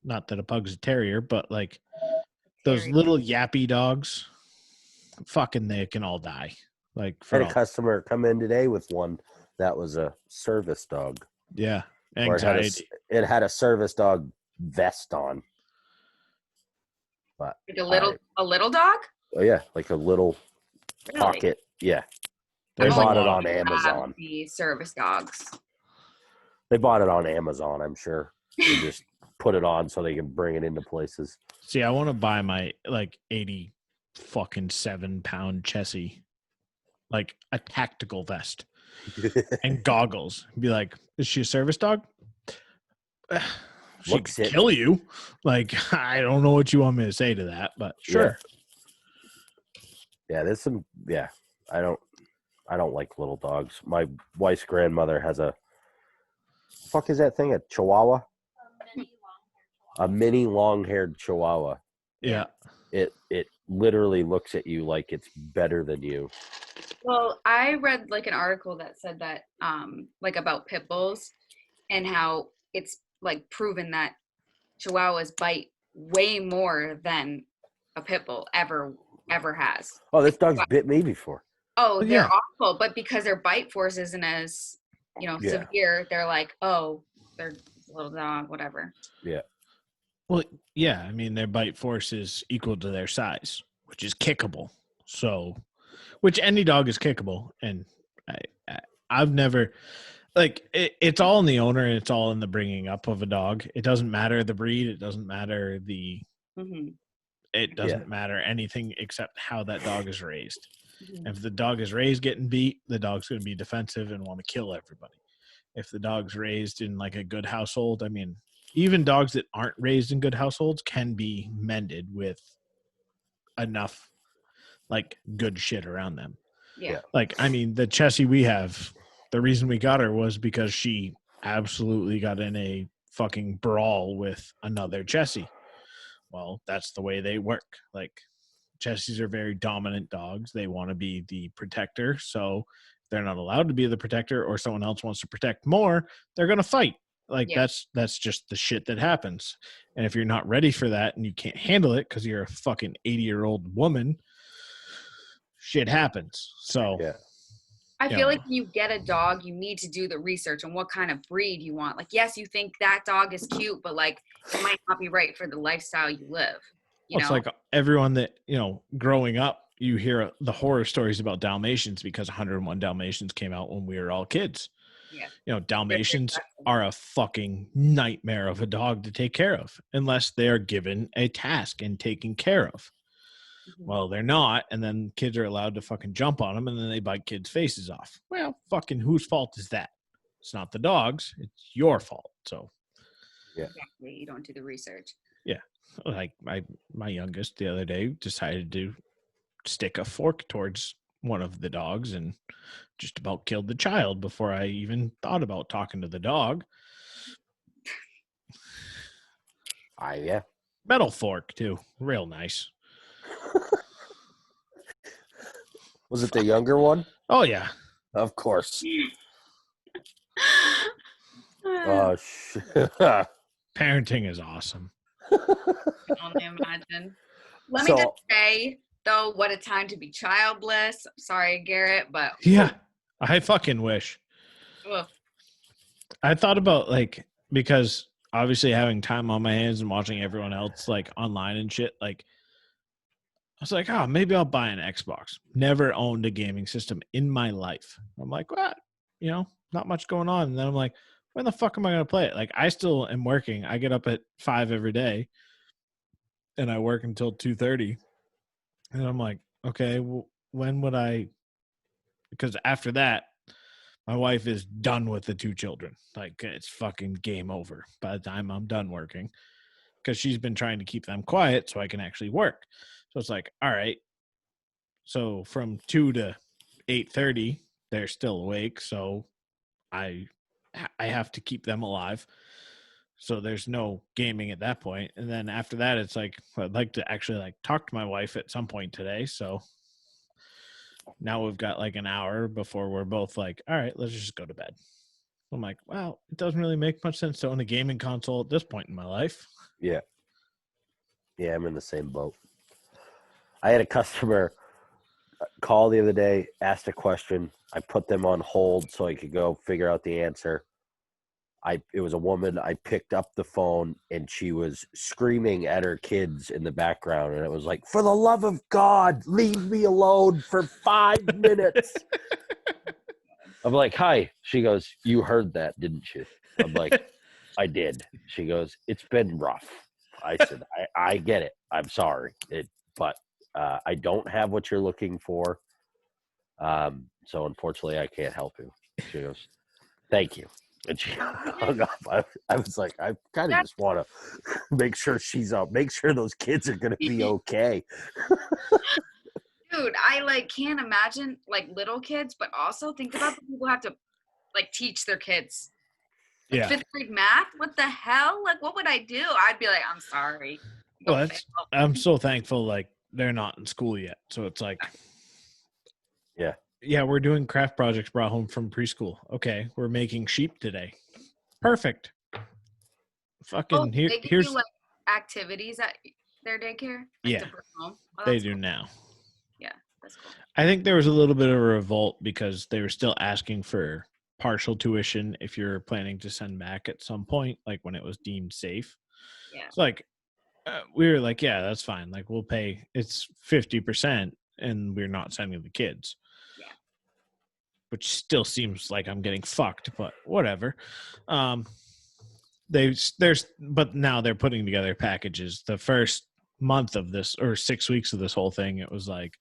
Not that a pug's a terrier, but like those little yappy dogs, fucking they can all die. Like I had a customer come in today with one that was a service dog. Yeah. Or Anxiety. it had a service dog vest on. But Like a little dog? Oh yeah, like a little pocket. Yeah. They bought it on Amazon. The service dogs. They bought it on Amazon, I'm sure. They just put it on so they can bring it into places. See, I want to buy my like 80 fucking 7-pound Chessie, like a tactical vest and goggles. Be like, is she a service dog? She could kill you. Like, I don't know what you want me to say to that, but sure. Yeah, there's some. Yeah, I don't like little dogs. My wife's grandmother has a fuck is that thing? A Chihuahua? A mini long-haired Chihuahua. Yeah. It literally looks at you like it's better than you. Well, I read like an article that said that like about pit bulls and how it's like proven that Chihuahuas bite way more than a pit bull ever has. Oh, this dog's bit me before. Oh, Well, they're yeah. awful, but because their bite force isn't as, Yeah. severe, they're like, oh, they're a little dog, whatever. Yeah. Well, yeah. I mean, their bite force is equal to their size, which is kickable. So, which any dog is kickable, and I've never like it's all in the owner and it's all in the bringing up of a dog. It doesn't matter the breed. It doesn't matter it doesn't matter anything except how that dog is raised. Mm-hmm. If the dog is raised getting beat, the dog's going to be defensive and want to kill everybody. If the dog's raised in like a good household, I mean, even dogs that aren't raised in good households can be mended with enough like good shit around them. Yeah. Like, I mean, the Chessie we have, the reason we got her was because she absolutely got in a fucking brawl with another Chessie. Well, that's the way they work. Like, Chessies are very dominant dogs. They want to be the protector. So if they're not allowed to be the protector or someone else wants to protect more, they're going to fight. Like, that's just the shit that happens. And if you're not ready for that and you can't handle it because you're a fucking 80-year-old woman, shit happens. So I feel like when you get a dog, you need to do the research on what kind of breed you want. Like, yes, you think that dog is cute, but like it might not be right for the lifestyle you live. It's like everyone that, growing up, you hear the horror stories about Dalmatians because 101 Dalmatians came out when we were all kids. Yeah. Dalmatians are a fucking nightmare of a dog to take care of unless they're given a task and taken care of. Mm-hmm. Well, they're not, and then kids are allowed to fucking jump on them, and then they bite kids' faces off. Well, fucking whose fault is that? It's not the dog's. It's your fault. So, yeah, exactly. You don't do the research. Yeah, like my youngest the other day decided to stick a fork towards one of the dogs and just about killed the child before I even thought about talking to the dog. Yeah. Metal fork too, real nice. Was it the younger one? Oh yeah, of course. Parenting is awesome. I can only imagine. Let me just say though, what a time to be childless. Sorry, Garrett, but yeah, I fucking wish. Ugh. I thought about because obviously having time on my hands and watching everyone else like online and shit, like I was like, oh, maybe I'll buy an Xbox. Never owned a gaming system in my life. I'm like, what? Not much going on. And then I'm like, when the fuck am I going to play it? Like, I still am working. I get up at 5 every day and I work until 2:30. And I'm like, okay, well, when would I? Because after that, my wife is done with the 2 children. Like, it's fucking game over by the time I'm done working. Because she's been trying to keep them quiet so I can actually work. So it's like, all right. So from 2 to 8:30, they're still awake. So I have to keep them alive. So there's no gaming at that point. And then after that, it's like, I'd like to actually talk to my wife at some point today. So now we've got an hour before we're both like, all right, let's just go to bed. I'm like, wow, it doesn't really make much sense to own a gaming console at this point in my life. Yeah. Yeah, I'm in the same boat. I had a customer call the other day, asked a question. I put them on hold so I could go figure out the answer. It was a woman. I picked up the phone and she was screaming at her kids in the background. And it was like, for the love of God, leave me alone for 5 minutes. I'm like, hi. She goes, you heard that, didn't you? I'm like, I did. She goes, it's been rough. I said, I get it. I'm sorry. But I don't have what you're looking for. So unfortunately, I can't help you. She goes, thank you. And she hung up. I was like, I kind of just want to make sure she's up, make sure those kids are going to be okay. Dude, I can't imagine little kids, but also think about the people who have to teach their kids. Yeah. 5th grade math? What the hell? Like, what would I do? I'd be like, I'm sorry. Well, Go that's, fail. I'm so thankful, like, they're not in school yet. So it's like, Yeah. yeah, we're doing craft projects brought home from preschool. Okay, we're making sheep today. Perfect. Oh, Fucking they give you here's like activities at their daycare? Like yeah, to bring home? Oh, they that's do cool. now. Yeah, that's cool. I think there was a little bit of a revolt because they were still asking for partial tuition if you're planning to send back at some point, like when it was deemed safe. Yeah. It's like we were like, yeah, that's fine. Like we'll pay. It's 50%, and we're not sending the kids. Yeah. Which still seems like I'm getting fucked, but whatever. But now they're putting together packages. The first month of this or 6 weeks of this whole thing, it was like,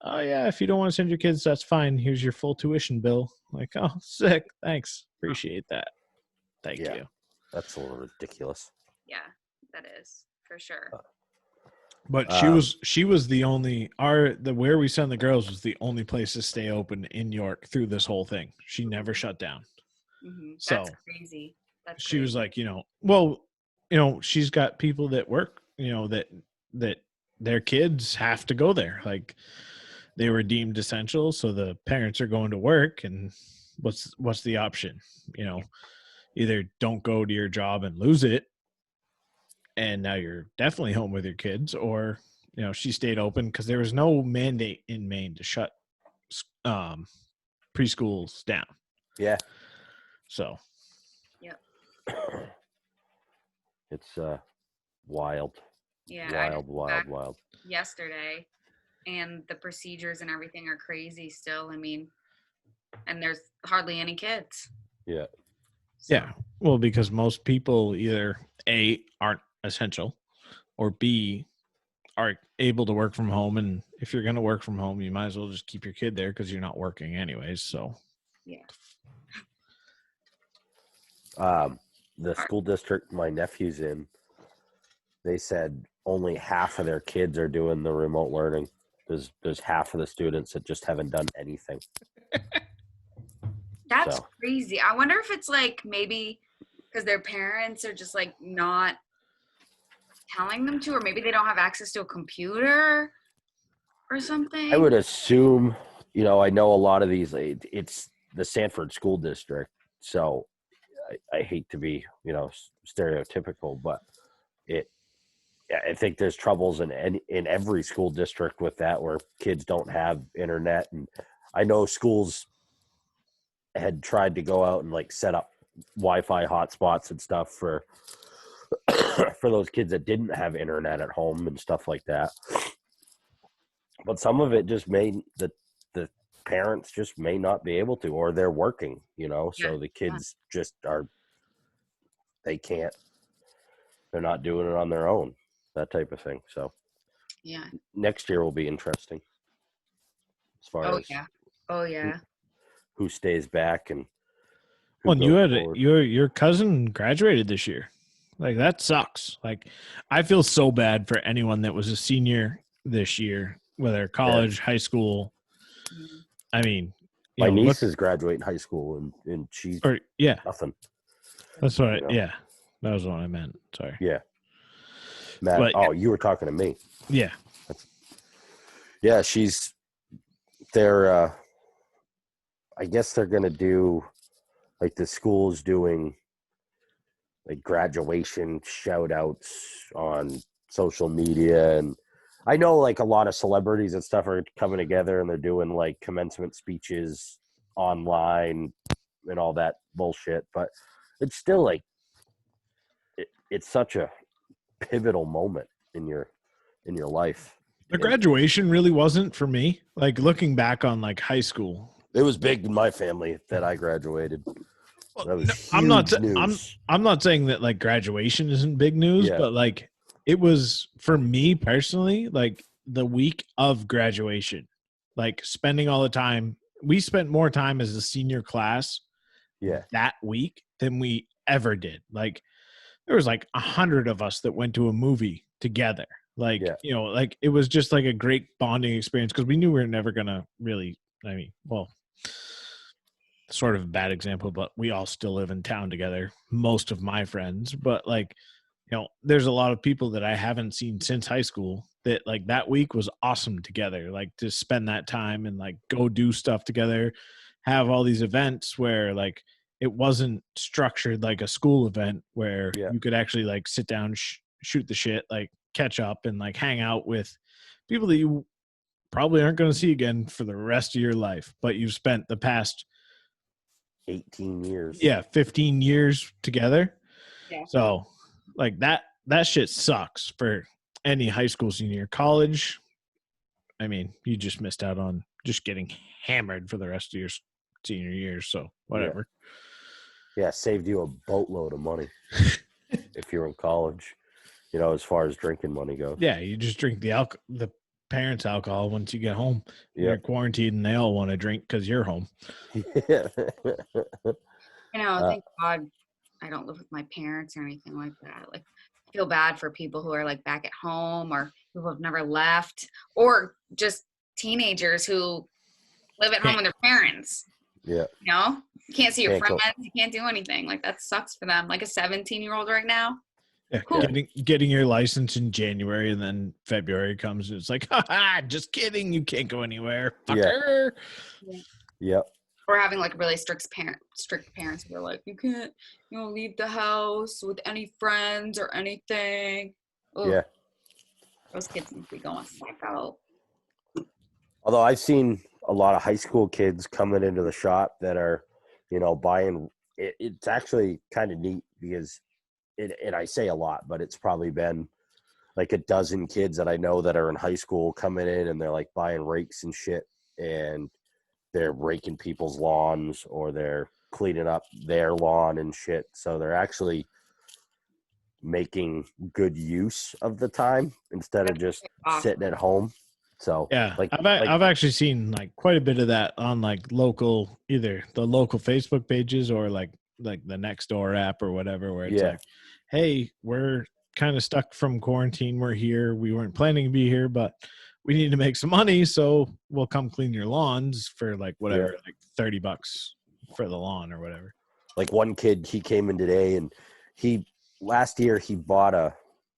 oh yeah, if you don't want to send your kids, that's fine. Here's your full tuition bill. Like, oh, sick. Thanks. Appreciate that. Thank Yeah. you. That's a little ridiculous. Yeah, that is for sure. But she was the only where we send the girls was the only place to stay open in York through this whole thing. She never shut down. So That's crazy. That's she crazy. was like, she's got people that work, that their kids have to go there. Like they were deemed essential, so the parents are going to work, and what's the option? Either don't go to your job and lose it, and now you're definitely home with your kids, or she stayed open because there was no mandate in Maine to shut preschools down. Yeah. So Yep. It's wild. Yeah. Wild. Yesterday, and the procedures and everything are crazy still. I mean, and there's hardly any kids. Yeah. So, yeah, well, because most people either A, aren't essential, or B, are able to work from home. And if you're going to work from home, you might as well just keep your kid there because you're not working anyways. So yeah. The school district my nephew's in, they said only half of their kids are doing the remote learning. There's half of the students that just haven't done anything. That's So. crazy. I wonder if it's like maybe because their parents are just like not telling them to, or maybe they don't have access to a computer or something. I would assume, I know a lot of these, it's the Sanford School District, so I hate to be, stereotypical, but I think there's troubles in every school district with that, where kids don't have internet. And I know schools had tried to go out and like set up Wi-Fi hotspots and stuff for those kids that didn't have internet at home and stuff like that. But some of it just the parents just may not be able to, or they're working, so the kids just they're not doing it on their own, that type of thing. So Yeah. next year will be interesting as far as who stays back and who well, and you goes had forward. your cousin graduated this year. Like that sucks. Like I feel so bad for anyone that was a senior this year, whether college, high school. I mean, my niece is graduating high school and she's nothing. That's what that was what I meant. Sorry. Yeah. Matt, you were talking to me. Yeah. Yeah, they're I guess they're gonna do, like, the school's doing like graduation shout outs on social media, and I know like a lot of celebrities and stuff are coming together and they're doing like commencement speeches online and all that bullshit, but it's still like it's such a pivotal moment in your life. The graduation really wasn't for me. Like looking back on like high school, it was big in my family that I graduated. That was huge news. I'm not saying that like graduation isn't big news, but like it was for me personally, like the week of graduation, like spending all the time. We spent more time as a senior class that week than we ever did. Like there was like 100 of us that went to a movie together. Like, like it was just like a great bonding experience because we knew we were never going to really, sort of a bad example, but we all still live in town together, most of my friends. But like, you know, there's a lot of people that I haven't seen since high school that like that week was awesome together, like to spend that time and like go do stuff together, have all these events where like it wasn't structured like a school event where Yeah. you could actually like sit down, shoot the shit, like catch up and like hang out with people that you probably aren't going to see again for the rest of your life, but you've spent the past 18 years. 15 years together. Yeah. So like that shit sucks for any high school senior. College, I mean, you just missed out on just getting hammered for the rest of your senior years. So whatever. Yeah, saved you a boatload of money if you're in college, you know, as far as drinking money goes. Yeah, you just drink the parents' alcohol once you get home. Yeah. You're quarantined and they all want to drink because you're home. Yeah. You know, thank God I don't live with my parents or anything like that. Like, I feel bad for people who are like back at home or who have never left, or just teenagers who live at home with their parents. Yeah. You know, you can't see your Can't go- friends, you can't do anything. Like, that sucks for them. Like a 17-year-old right now. Yeah, Cool. getting your license in January and then February comes and it's like, haha, just kidding, you can't go anywhere, fucker. Yep. Or having like really strict parents who are like, you can't, you know, leave the house with any friends or anything. Ugh. Yeah. Those kids need to be going psycho. Although I've seen a lot of high school kids coming into the shop that are, you know, buying. It's actually kind of neat because, and I say a lot, but it's probably been like a dozen kids that I know that are in high school coming in and they're like buying rakes and shit, and they're raking people's lawns or they're cleaning up their lawn and shit. So they're actually making good use of the time instead of just sitting at home. So yeah, I've actually seen like quite a bit of that on like either the local Facebook pages or like the Nextdoor app or whatever, where it's like, hey, we're kind of stuck from quarantine. We're here. We weren't planning to be here, but we need to make some money, so we'll come clean your lawns for like whatever, like $30 for the lawn or whatever. Like one kid, he came in today and last year he bought it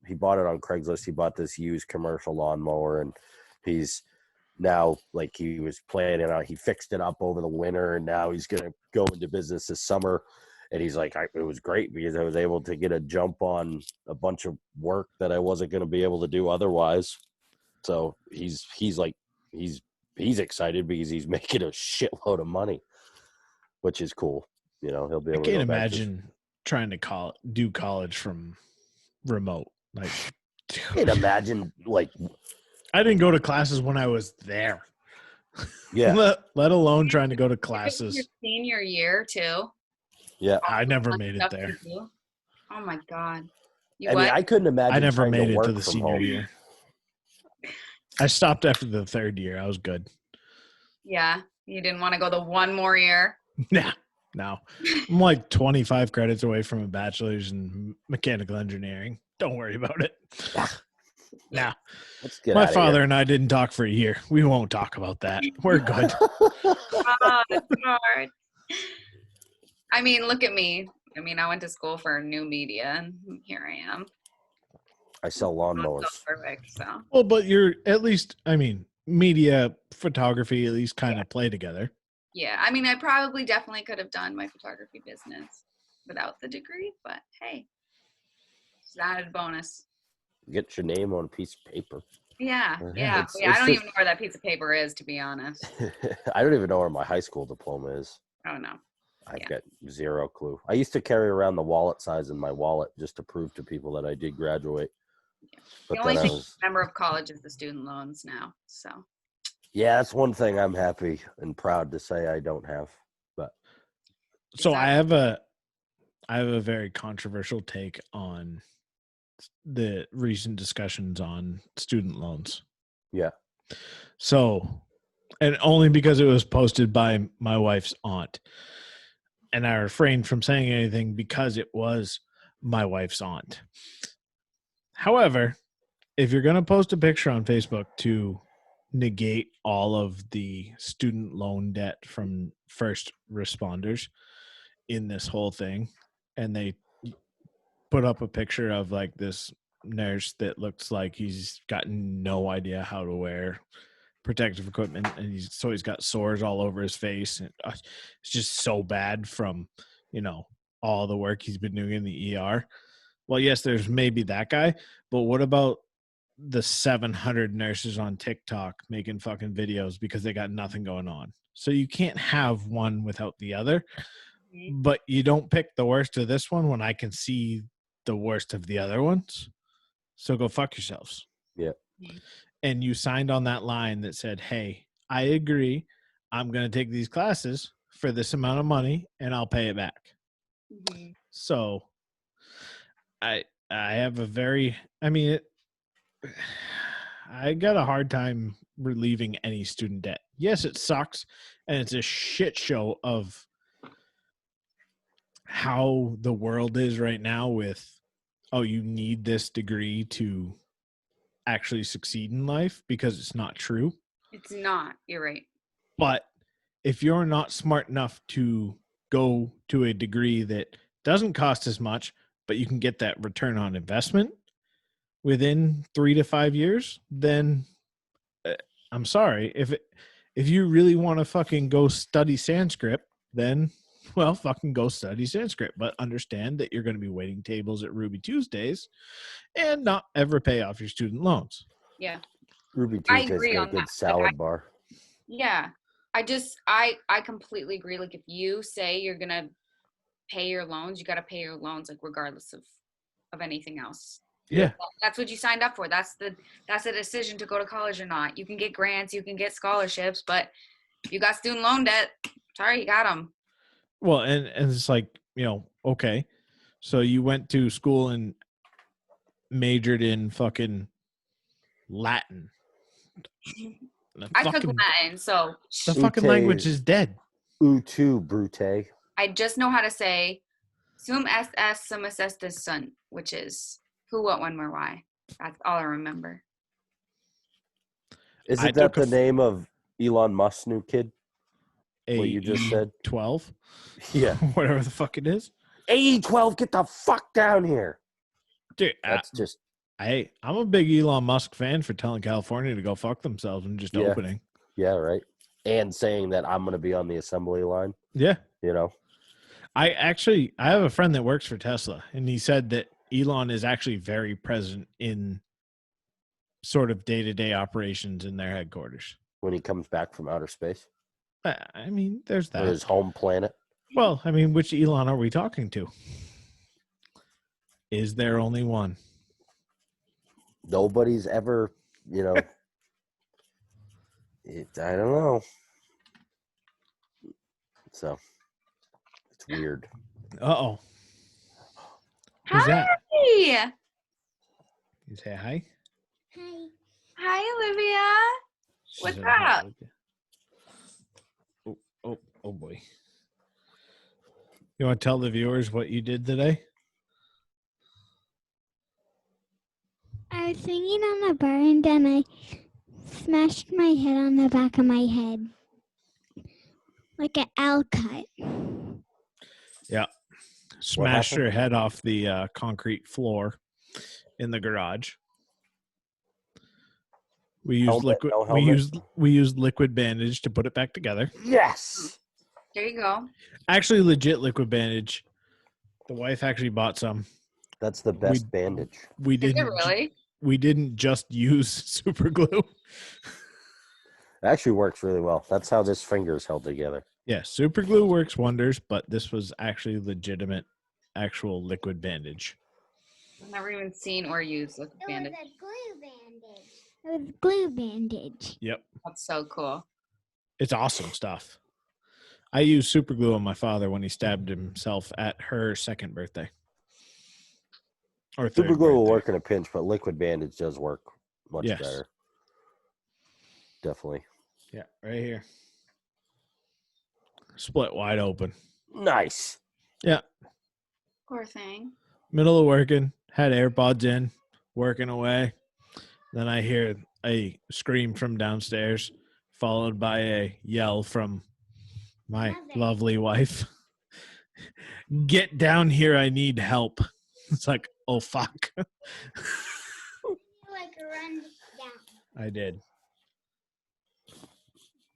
on Craigslist. He bought this used commercial lawnmower and he's now like he was planning on, he fixed it up over the winter and now he's going to go into business this summer. And he's like, it was great because I was able to get a jump on a bunch of work that I wasn't going to be able to do otherwise. So he's excited because he's making a shitload of money, which is cool. You know, he'll be able I can't imagine trying to do college from remote. Like, I can't imagine, like, I didn't go to classes when I was there. Yeah. let alone trying to go to classes. Your senior year too. Yeah. I never made it there. Oh my God. I mean, I couldn't imagine. I never made it to the from senior home. year. I stopped after the third year. I was good. Yeah. You didn't want to go the one more year? Nah, no. I'm like 25 credits away from a bachelor's in mechanical engineering. Don't worry about it. Nah. My father and I didn't talk for a year. We won't talk about that. We're good. Oh, that's hard. I mean, look at me. I mean, I went to school for new media, and here I am. I sell lawnmowers. So perfect, so. Well, but you're at least, I mean, media, photography, at least kind of play together. Yeah, I mean, I probably definitely could have done my photography business without the degree, but hey, it's an added bonus. Get your name on a piece of paper. Yeah. I don't even know where that piece of paper is, to be honest. I don't even know where my high school diploma is. Oh, no. I've got zero clue. I used to carry around the wallet size in my wallet just to prove to people that I did graduate. Yeah. But the only thing I remember of college is the student loans now. So. Yeah, that's one thing I'm happy and proud to say I don't have. But so I have a very controversial take on the recent discussions on student loans. Yeah. So, and only because it was posted by my wife's aunt. And I refrained from saying anything because it was my wife's aunt. However, if you're going to post a picture on Facebook to negate all of the student loan debt from first responders in this whole thing, and they put up a picture of like this nurse that looks like he's got no idea how to wear protective equipment, and he's got sores all over his face, and it's just so bad from all the work he's been doing in the ER. Well, yes, there's maybe that guy, but what about the 700 nurses on TikTok making fucking videos because they got nothing going on? So you can't have one without the other, but you don't pick the worst of this one when I can see the worst of the other ones. So go fuck yourselves. Yeah. And you signed on that line that said, hey, I agree. I'm going to take these classes for this amount of money and I'll pay it back. Mm-hmm. So I have a very, I got a hard time relieving any student debt. Yes, it sucks. And it's a shit show of how the world is right now with, oh, you need this degree to actually succeed in life, because it's not true. It's not. You're right. But if you're not smart enough to go to a degree that doesn't cost as much, but you can get that return on investment within 3 to 5 years, then I'm sorry. If you really want to fucking go study Sanskrit, then well, fucking go study Sanskrit. But understand that you're going to be waiting tables at Ruby Tuesdays and not ever pay off your student loans. Yeah. Ruby I Tuesday's agree got a on good that. salad bar. Yeah. I completely agree. Like, if you say you're going to pay your loans, you got to pay your loans, like, regardless of anything else. Yeah. That's what you signed up for. That's the decision to go to college or not. You can get grants, you can get scholarships, but if you got student loan debt, sorry, you got them. Well, and it's like, okay, so you went to school and majored in fucking Latin. I took Latin, so the fucking language is dead. Utu brute. I just know how to say sum est sum est sunt, which is who, what, when, where, why. That's all I remember. Isn't that the name of Elon Musk's new kid? What you just said? 12? Yeah. Whatever the fuck it is. AE12, get the fuck down here. Dude, that's just... I'm a big Elon Musk fan for telling California to go fuck themselves and just opening. Yeah, right. And saying that I'm going to be on the assembly line. Yeah. I have a friend that works for Tesla, and he said that Elon is actually very present in sort of day-to-day operations in their headquarters. When he comes back from outer space? There's that. Or his home planet? Well, which Elon are we talking to? Is there only one? Nobody's ever, I don't know. So, it's weird. Uh-oh. Who's that? Hi. You say hi? Hi. Hi, Olivia. What's up? Oh boy. You want to tell the viewers what you did today? I was singing on a bar and then I smashed my head on the back of my head. Like an L cut. Yeah. Smashed her head off the concrete floor in the garage. We used we used liquid bandage to put it back together. Yes. There you go. Actually, legit liquid bandage. The wife actually bought some. That's the best bandage. Is it really? We didn't just use super glue. It actually works really well. That's how this finger is held together. Yeah, super glue works wonders, but this was actually legitimate, actual liquid bandage. I've never even seen or used liquid bandage. It was a glue bandage. It was glue bandage. Yep. That's so cool. It's awesome stuff. I used super glue on my father when he stabbed himself at her second birthday. Or third super glue birthday. will work in a pinch, but liquid bandage does work much better. Definitely. Yeah, right here. Split wide open. Nice. Yeah. Poor thing. Middle of working, had AirPods in, working away. Then I hear a scream from downstairs, followed by a yell from my lovely wife. Get down here, I need help. It's like, oh fuck. Like run down. I did.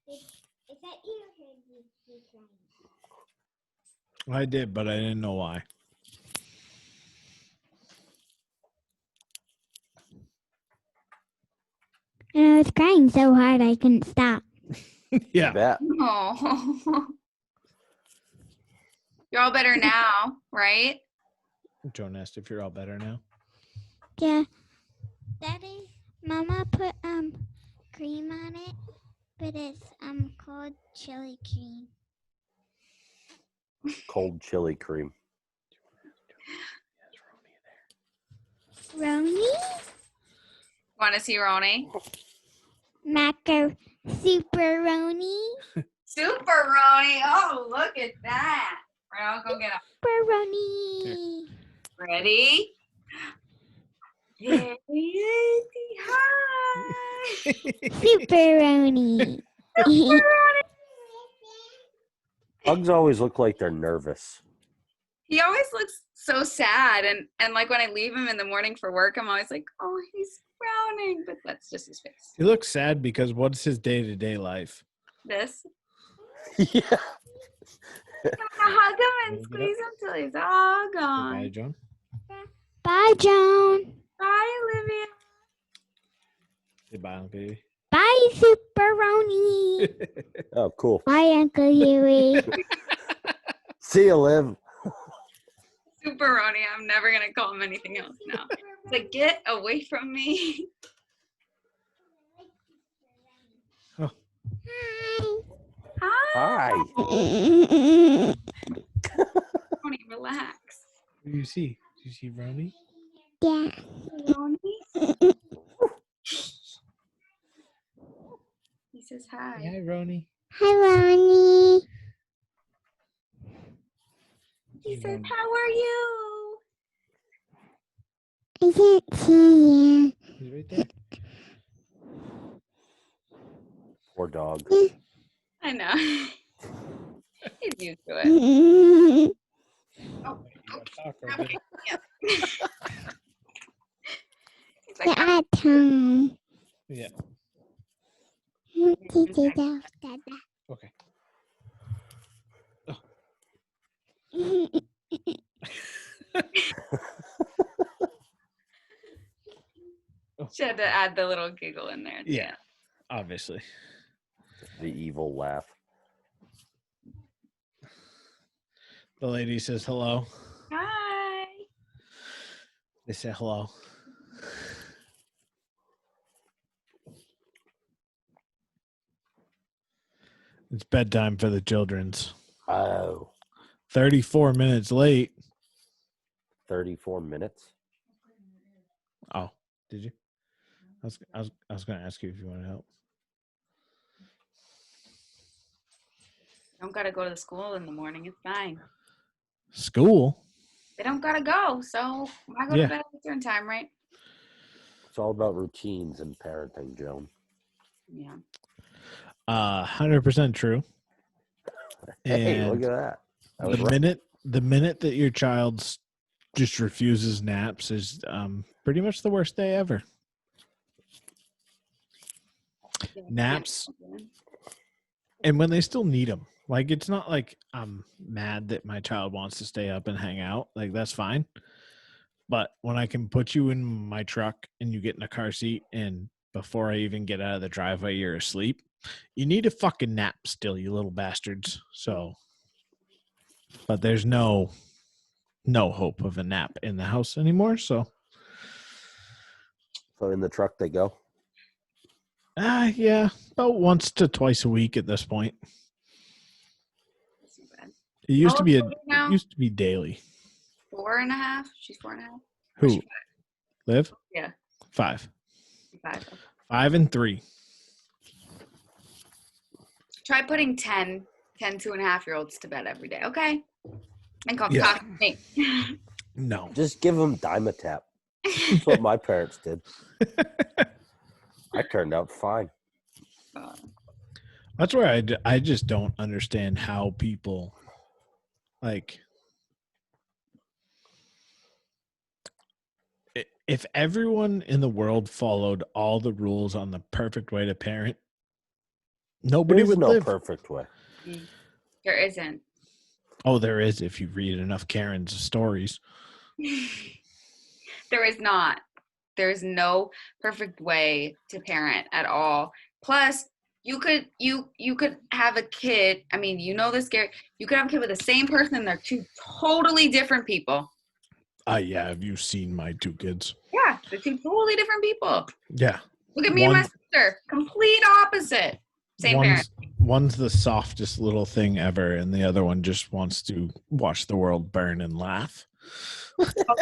Is that you or you crying? I did, but I didn't know why. And I was crying so hard I couldn't stop. Yeah. Bet. Oh. You're all better now, right? Joan asked if you're all better now. Yeah. Daddy, Mama put cream on it, but it's cold chili cream. Cold chili cream. Roni? Want to see Roni? Super-roni? Super Roni. Oh, look at that. Right, I'll go get him. Super-roni. Ready? Hi. Super-roni. Bugs always look like they're nervous. He always looks so sad, and like when I leave him in the morning for work, I'm always like, oh, he's frowning, but that's just his face. He looks sad because what's his day-to-day life? This. Yeah. I'm gonna hug him and Get up. squeeze him till he's all Say gone. bye, Joan. Bye, Joan. Bye, Olivia. Say bye, baby. Bye, Super-roni. Oh, cool. Bye, Uncle Huey. See you, Liv. Super Roni. I'm never gonna call him anything else now. It's like, get away from me. Oh. Hi. Hi. Hi. Roni, relax. What do you see? Do you see Ronnie? Yeah. Roni. He says hi. Hi, Ronnie. Hi, Ronnie. He says, how are you? I can't see you. He's right there. Poor dog. I know. He's used to it. Oh, Talk right there. he's like, Yeah, tongue. Yeah. Okay. she had to add the little giggle in there. Yeah. Obviously. The evil laugh. The lady says hello. Hi. They say hello. It's bedtime for the children's. Oh, 34 minutes late. 34 minutes. Oh, did you? I was going to ask you if you want to help. Don't gotta go to the school in the morning. It's fine. School? They don't gotta go, so I go Yeah. to bed at a certain time, right? It's all about routines and parenting, Joan. Yeah. 100% true. Hey, And look at that. That was right. the minute that your child just refuses naps is pretty much the worst day ever. Naps. And when they still need them. Like, it's not like I'm mad that my child wants to stay up and hang out. Like, that's fine. But when I can put you in my truck and you get in a car seat and before I even get out of the driveway, you're asleep, you need a fucking nap still, you little bastards. So, but there's no hope of a nap in the house anymore. So, In the truck they go. yeah, about once to twice a week at this point. That's too bad. It used How to be old are you now? it used to be daily. 4.5? She's 4.5? Who? Liv? Yeah. 5. 5. 5 and 3. Try putting 10 2.5-year-olds to bed every day, okay? And call Yeah. me. No. Just give them Dimetap. That's what my parents did. I That turned out fine. That's where I just don't understand how people like if everyone in the world followed all the rules on the perfect way to parent, nobody There's would no live. perfect way. There isn't. Oh, there is if you read enough Karen's stories. There is not. There's no perfect way to parent at all. Plus, you could have a kid. I mean, you know this, Gary. You could have a kid with the same person, and they're two totally different people. Yeah, have you seen my two kids? Yeah, they're two totally different people. Yeah. Look at me and my sister. Complete opposite. Same parent. One's the softest little thing ever, and the other one just wants to watch the world burn and laugh.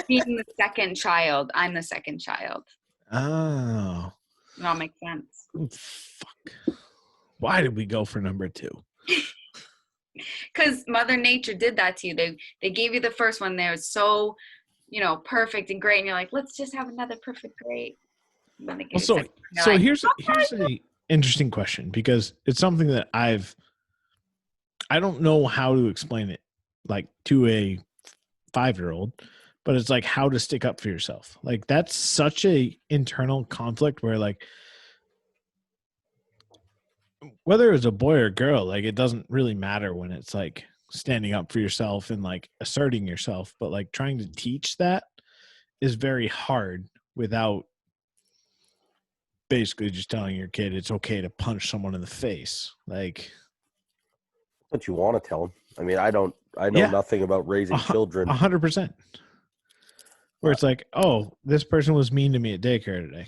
Being the second child, I'm the second child. Oh. It all makes sense. Fuck. Why did we go for number 2? Because Mother Nature did that to you. They gave you the first one. They were so, perfect and great. And you're like, let's just have another perfect great. And then they give Well, so like, here's an interesting question, because it's something that I don't know how to explain it like to a 5-year-old, but it's like how to stick up for yourself. Like that's such a internal conflict where like whether it's a boy or girl, like it doesn't really matter when it's like standing up for yourself and like asserting yourself, but like trying to teach that is very hard without basically just telling your kid it's okay to punch someone in the face. Like what you want to tell them. I mean, I know nothing about raising children. 100%. Where it's like, oh, this person was mean to me at daycare today.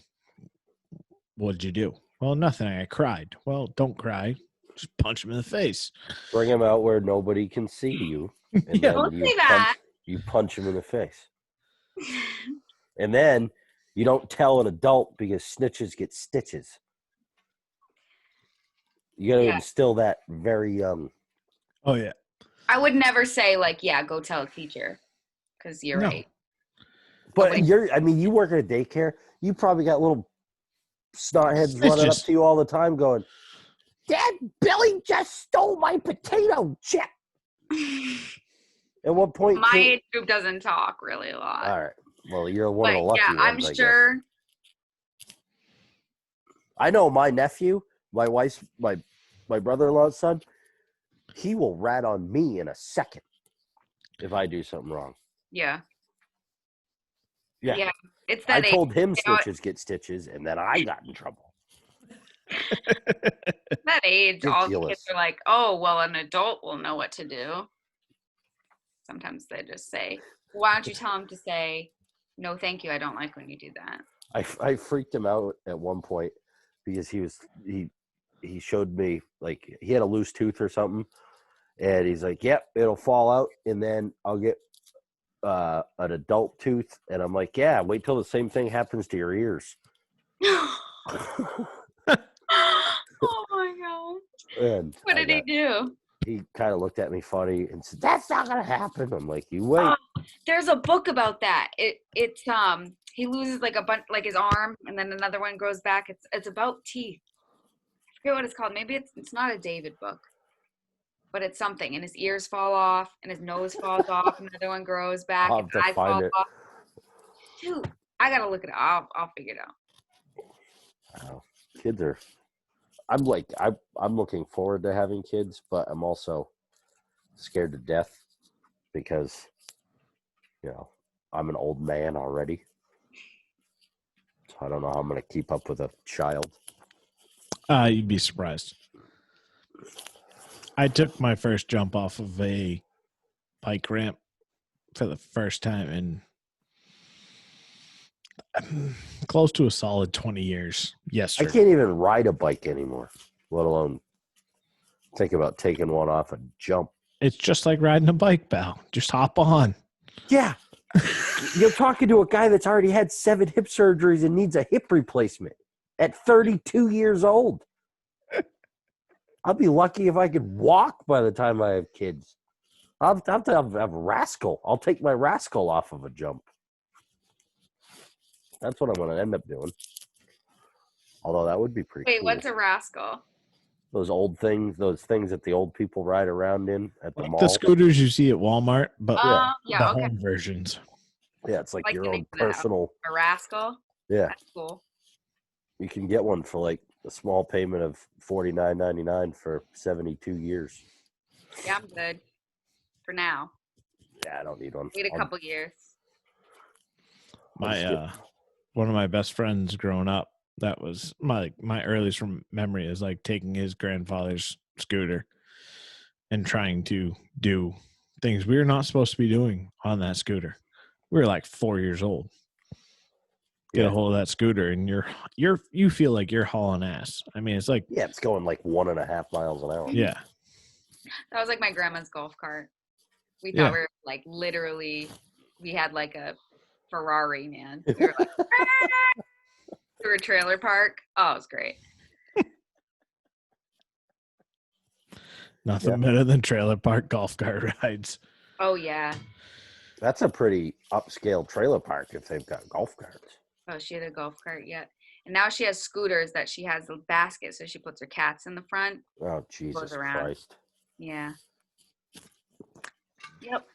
What did you do? Well, nothing. I cried. Well, don't cry. Just punch him in the face. Bring him out where nobody can see you. And Yeah. then you punch him in the face. And then you don't tell an adult because snitches get stitches. You got to instill that very young. Oh, yeah. I would never say like, yeah, go tell a teacher, because you're right. But you work at a daycare. You probably got little snotheads running up to you all the time going, Dad, Billy just stole my potato chip. At what point? My age group doesn't talk really a lot. All right. Well, you're one of the lucky ones. I'm sure. I know my nephew, my wife's, my brother-in-law's son, he will rat on me in a second if I do something wrong. Yeah. Yeah. It's that I told him snitches get stitches, and then I got in trouble. That age, Ridiculous. all the kids are like, oh, well, an adult will know what to do. Sometimes they just say, why don't you tell him to say, no, thank you, I don't like when you do that. I freaked him out at one point because he showed me, like, he had a loose tooth or something, and he's like, yep, it'll fall out, and then I'll get an adult tooth. And I'm like, yeah, wait till the same thing happens to your ears. Oh my god. And what did he do? He kind of looked at me funny and said, that's not gonna happen. I'm like, you wait. There's a book about that. It's he loses like a bunch, like his arm, and then another one grows back. It's about teeth. I forget what it's called. Maybe it's not a David book, but it's something. And his ears fall off, and his nose falls off, and another one grows back, and his eyes fall off. Dude, I gotta look it up. I'll figure it out. Wow. Kids are. I'm looking forward to having kids, but I'm also scared to death because, I'm an old man already. So I don't know how I'm going to keep up with a child. You'd be surprised. I took my first jump off of a bike ramp for the first time in close to a solid 20 years. Yes, sir. I can't even ride a bike anymore, let alone think about taking one off a jump. It's just like riding a bike, pal. Just hop on. Yeah. You're talking to a guy that's already had 7 hip surgeries and needs a hip replacement at 32 years old. I'll be lucky if I could walk by the time I have kids. I'll have to have a rascal. I'll take my rascal off of a jump. That's what I'm going to end up doing. Although that would be pretty Wait, cool. what's a rascal? Those old things, those things that the old people ride around in at the Like mall. the scooters you see at Walmart, but Yeah, the okay. home versions. Yeah, it's like Like your the own name of that. personal. A rascal? Yeah, That's cool. you can get one for like a small payment of $49.99 for 72 years. Yeah, I'm good for now. Yeah, I don't need one. Wait a couple years. My one of my best friends growing up, that was my earliest from memory is like taking his grandfather's scooter and trying to do things we were not supposed to be doing on that scooter. We were like 4 years old. Get a hold of that scooter and you feel like you're hauling ass. I mean, it's like, Yeah, it's going like 1.5 miles an hour. yeah. That was like my grandma's golf cart. We thought Yeah. we were like literally, we had like a Ferrari, man. We were like, through a trailer park. Oh, it was great. Nothing better than trailer park golf cart rides. Oh, yeah. That's a pretty upscale trailer park if they've got golf carts. Oh, she had a golf cart, yeah. And now she has scooters that she has the basket, so she puts her cats in the front. Oh, Jesus around. Christ. Yeah. Yep.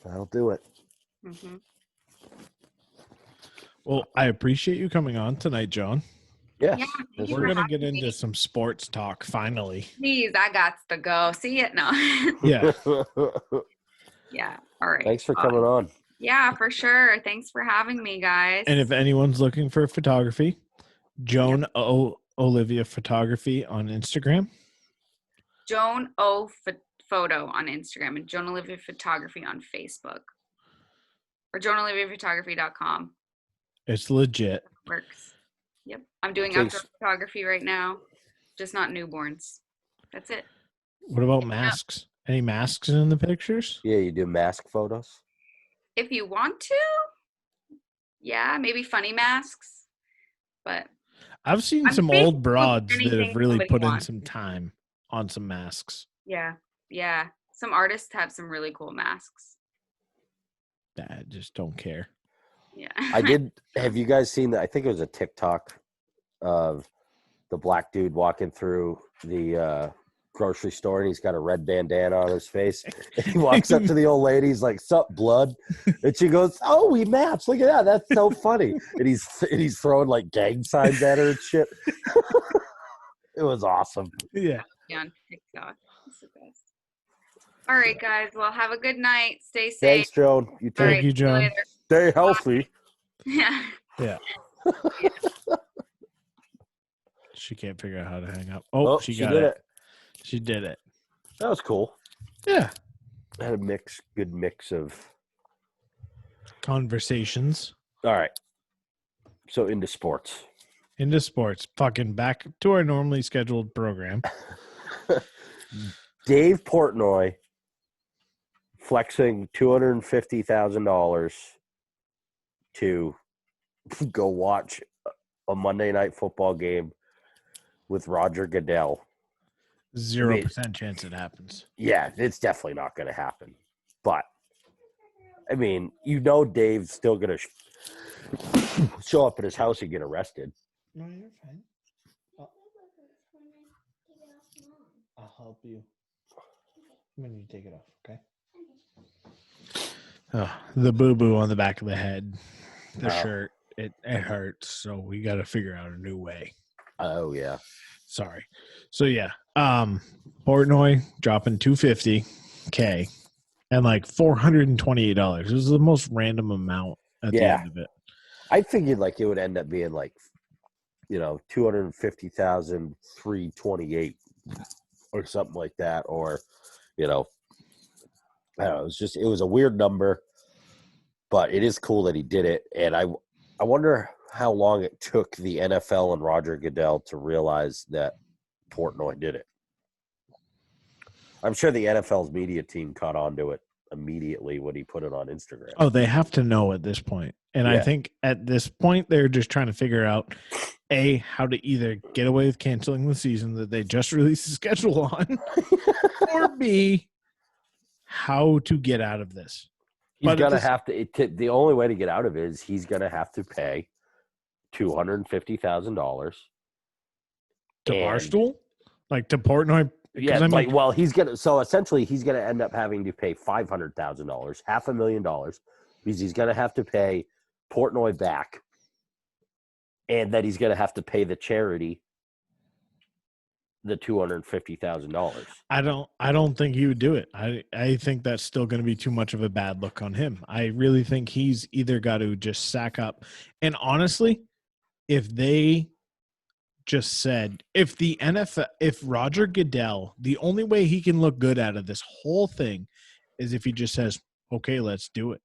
That'll do it. Mm-hmm. Well, I appreciate you coming on tonight, Joan. Yes. Yeah, thank you We're for going to get having into me. some sports talk finally. Please, I got to go. See it now. Yeah. Yeah. All right. Thanks for coming on. Yeah, for sure. Thanks for having me, guys. And if anyone's looking for photography, Joan Olivia Photography on Instagram. Joan O Photo on Instagram and Joan Olivia Photography on Facebook. Or JoanOliviaPhotography.com. It's legit. Works. Yep. I'm doing Thanks. outdoor photography right now, just not newborns. That's it. What about masks? Any masks in the pictures? Yeah, you do mask photos? If you want to, yeah, maybe funny masks. But I've seen I'm some basically old broads that anything have really somebody put in wants. some time on some masks. Yeah. Yeah. Some artists have some really cool masks. I just don't care. Yeah. I did. Have you guys seen that? I think it was a TikTok of the black dude walking through the grocery store and he's got a red bandana on his face. And he walks up to the old lady. He's like, "Sup, blood?" And she goes, "Oh, we match. Look at that. That's so funny." And he's throwing like gang signs at her and shit. It was awesome. Yeah. On TikTok. It's the best. All right, guys. Well, have a good night. Stay safe. Thanks, Joan. You too. All Thank right, you, see Joan. later. Stay healthy. Yeah. Yeah. She can't figure out how to hang up. Oh, she got did it. She did it. That was cool. Yeah. Had a good mix of Conversations. All right. So into sports. Into sports. Fucking back to our normally scheduled program. Dave Portnoy flexing $250,000 to go watch a Monday night football game with Roger Goodell. 0% chance it happens. Yeah, it's definitely not going to happen. But, I mean, Dave's still going to show up at his house and get arrested. No, you're fine. I'll help you. When you take it off, okay? Oh, the boo-boo on the back of the head. The shirt. It hurts, so we got to figure out a new way. Oh, yeah. Sorry. So, yeah. Portnoy dropping $250K and like $428. It was the most random amount at the end of it. I figured like it would end up being like, 250,328 or something like that. Or, I don't know. It was a weird number, but it is cool that he did it. And I wonder how long it took the NFL and Roger Goodell to realize that Portnoy did it. I'm sure the NFL's media team caught on to it immediately when he put it on Instagram. Oh, they have to know at this point. And I think at this point, they're just trying to figure out, A, how to either get away with canceling the season that they just released the schedule on, or B, how to get out of this. He's going to have to – the only way to get out of it is he's going to have to pay $250,000 To and Barstool, like to Portnoy. yeah, I mean, like well, he's gonna end up having to pay $500,000, $500,000, because he's gonna have to pay Portnoy back, and then he's gonna have to pay the charity the $250,000. I don't think he would do it. I think that's still going to be too much of a bad look on him. I really think he's either got to just sack up. And honestly, if they just said, if the NFL, if Roger Goodell, the only way he can look good out of this whole thing is if he just says, okay, let's do it.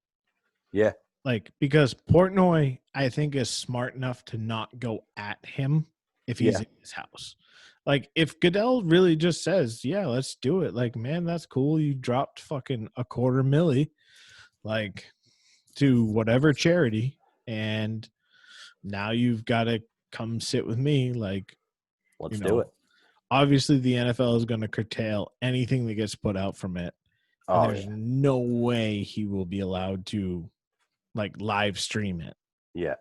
Yeah, Like, because Portnoy, I think, is smart enough to not go at him if he's in his house. Like, if Goodell really just says, yeah, let's do it. Like, man, that's cool. You dropped fucking $250,000, like, to whatever charity, and now you've got to come sit with me. Like, let's do it. Obviously, the NFL is going to curtail anything that gets put out from it. And there's no way he will be allowed to, like, live stream it. Yeah.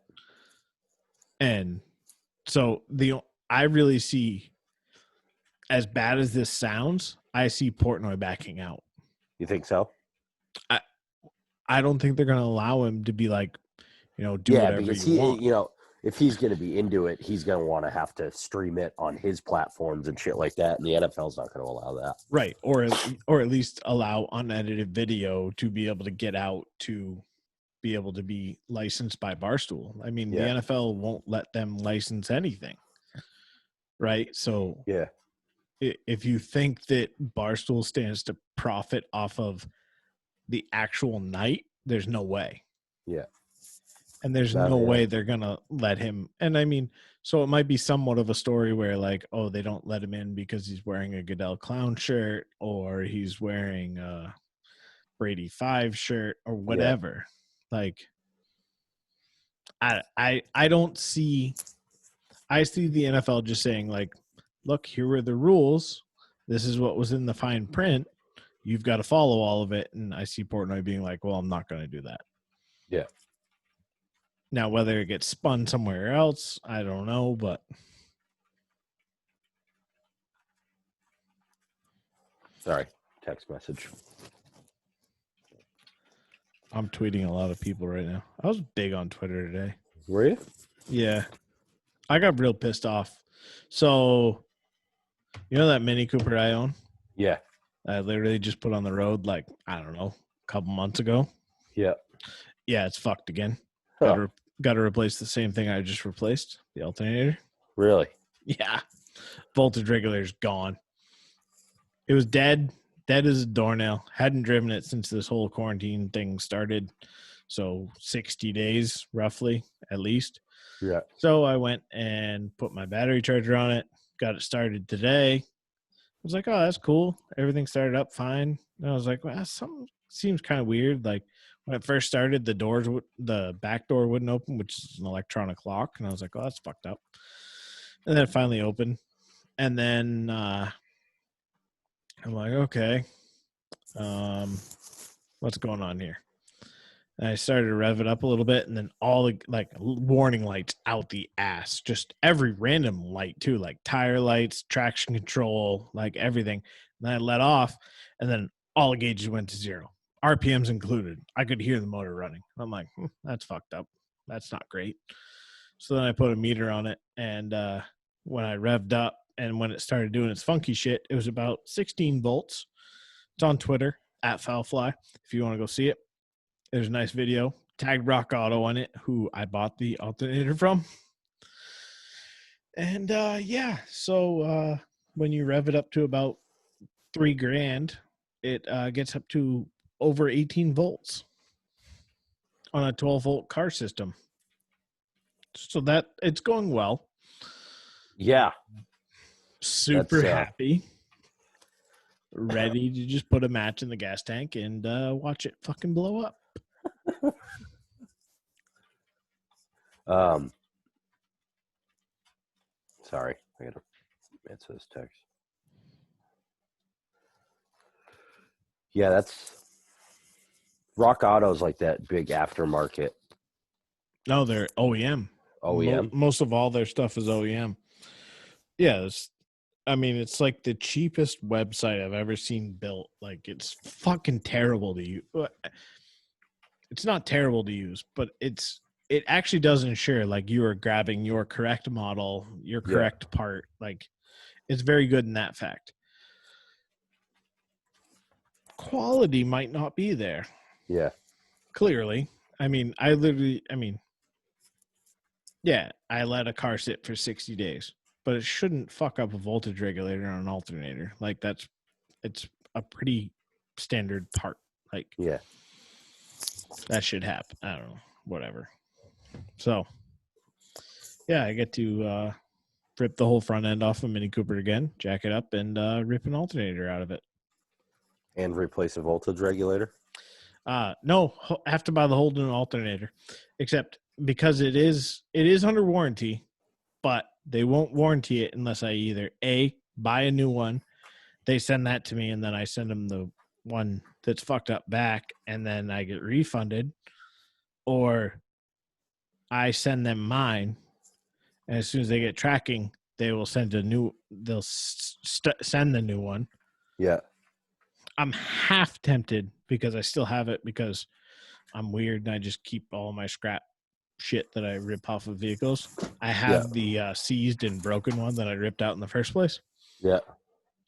And so I really see, as bad as this sounds, I see Portnoy backing out. You think so? I don't think they're going to allow him to be like, do whatever because you want. If he's going to be into it, he's going to want to have to stream it on his platforms and shit like that, and the NFL's not going to allow that. Right, or at least allow unedited video to be able to get out to be able to be licensed by Barstool. I mean, the NFL won't let them license anything, right? So yeah, if you think that Barstool stands to profit off of the actual night, there's no way. Yeah. And there's no way they're going to let him. And I mean, so it might be somewhat of a story where, like, oh, they don't let him in because he's wearing a Goodell clown shirt, or he's wearing a Brady 5 shirt, or whatever. Yeah. Like, I don't see, I see the NFL just saying, like, look, here were the rules. This is what was in the fine print. You've got to follow all of it. And I see Portnoy being like, well, I'm not going to do that. Yeah. Now, whether it gets spun somewhere else, I don't know, but. Sorry, text message. I'm tweeting a lot of people right now. I was big on Twitter today. Were you? Yeah. I got real pissed off. So, you know that Mini Cooper I own? Yeah. I literally just put on the road, like, I don't know, a couple months ago. Yeah. Yeah, it's fucked again. Huh. Got to replace the same thing I just replaced, the alternator. Really? Yeah. Voltage regulator's gone. It was dead as a doornail. Hadn't driven it since this whole quarantine thing started. So 60 days, roughly, at least. Yeah. So I went and put my battery charger on it, got it started today. I was like, oh, that's cool. Everything started up fine. And I was like, well, something seems kind of weird. Like, when it first started, the back door wouldn't open, which is an electronic lock. And I was like, oh, that's fucked up. And then it finally opened. And then I'm like, okay, what's going on here? And I started to rev it up a little bit, and then all the, like, warning lights out the ass. Just every random light, too, like tire lights, traction control, like everything. And then I let off, and then all the gauges went to 0. RPMs included. I could hear the motor running. I'm like, that's fucked up. That's not great. So then I put a meter on it, and when I revved up and when it started doing its funky shit, it was about 16 volts. It's on Twitter, @Foulfly, if you want to go see it. There's a nice video. Tagged Rock Auto on it, who I bought the alternator from. And so when you rev it up to about $3,000, it gets up to over 18 volts on a 12-volt car system. So that it's going well. Yeah. Super happy. Ready to just put a match in the gas tank and watch it fucking blow up. Sorry, I gotta answer this text. Yeah, that's Rock Auto's like that big aftermarket. No, they're OEM. OEM. Most of all their stuff is OEM. Yeah, it's like the cheapest website I've ever seen built. Like, it's fucking terrible to use. It's not terrible to use, but it actually does ensure like you are grabbing your correct model, your correct part. Like, it's very good in that fact. Quality might not be there. Yeah. Clearly. I let a car sit for 60 days, but it shouldn't fuck up a voltage regulator on an alternator. Like, it's a pretty standard part. Like, Yeah. that should happen. I don't know. Whatever. So, yeah, I get to rip the whole front end off a Mini Cooper again, jack it up, and rip an alternator out of it. And replace a voltage regulator? No, have to buy the whole new alternator, except because it is under warranty, but they won't warranty it unless I either A, buy a new one, they send that to me, and then I send them the one that's fucked up back, and then I get refunded, or I send them mine, and as soon as they get tracking, they will send they'll send the new one. Yeah. I'm half tempted because I still have it because I'm weird and I just keep all my scrap shit that I rip off of vehicles. I have the seized and broken one that I ripped out in the first place. Yeah.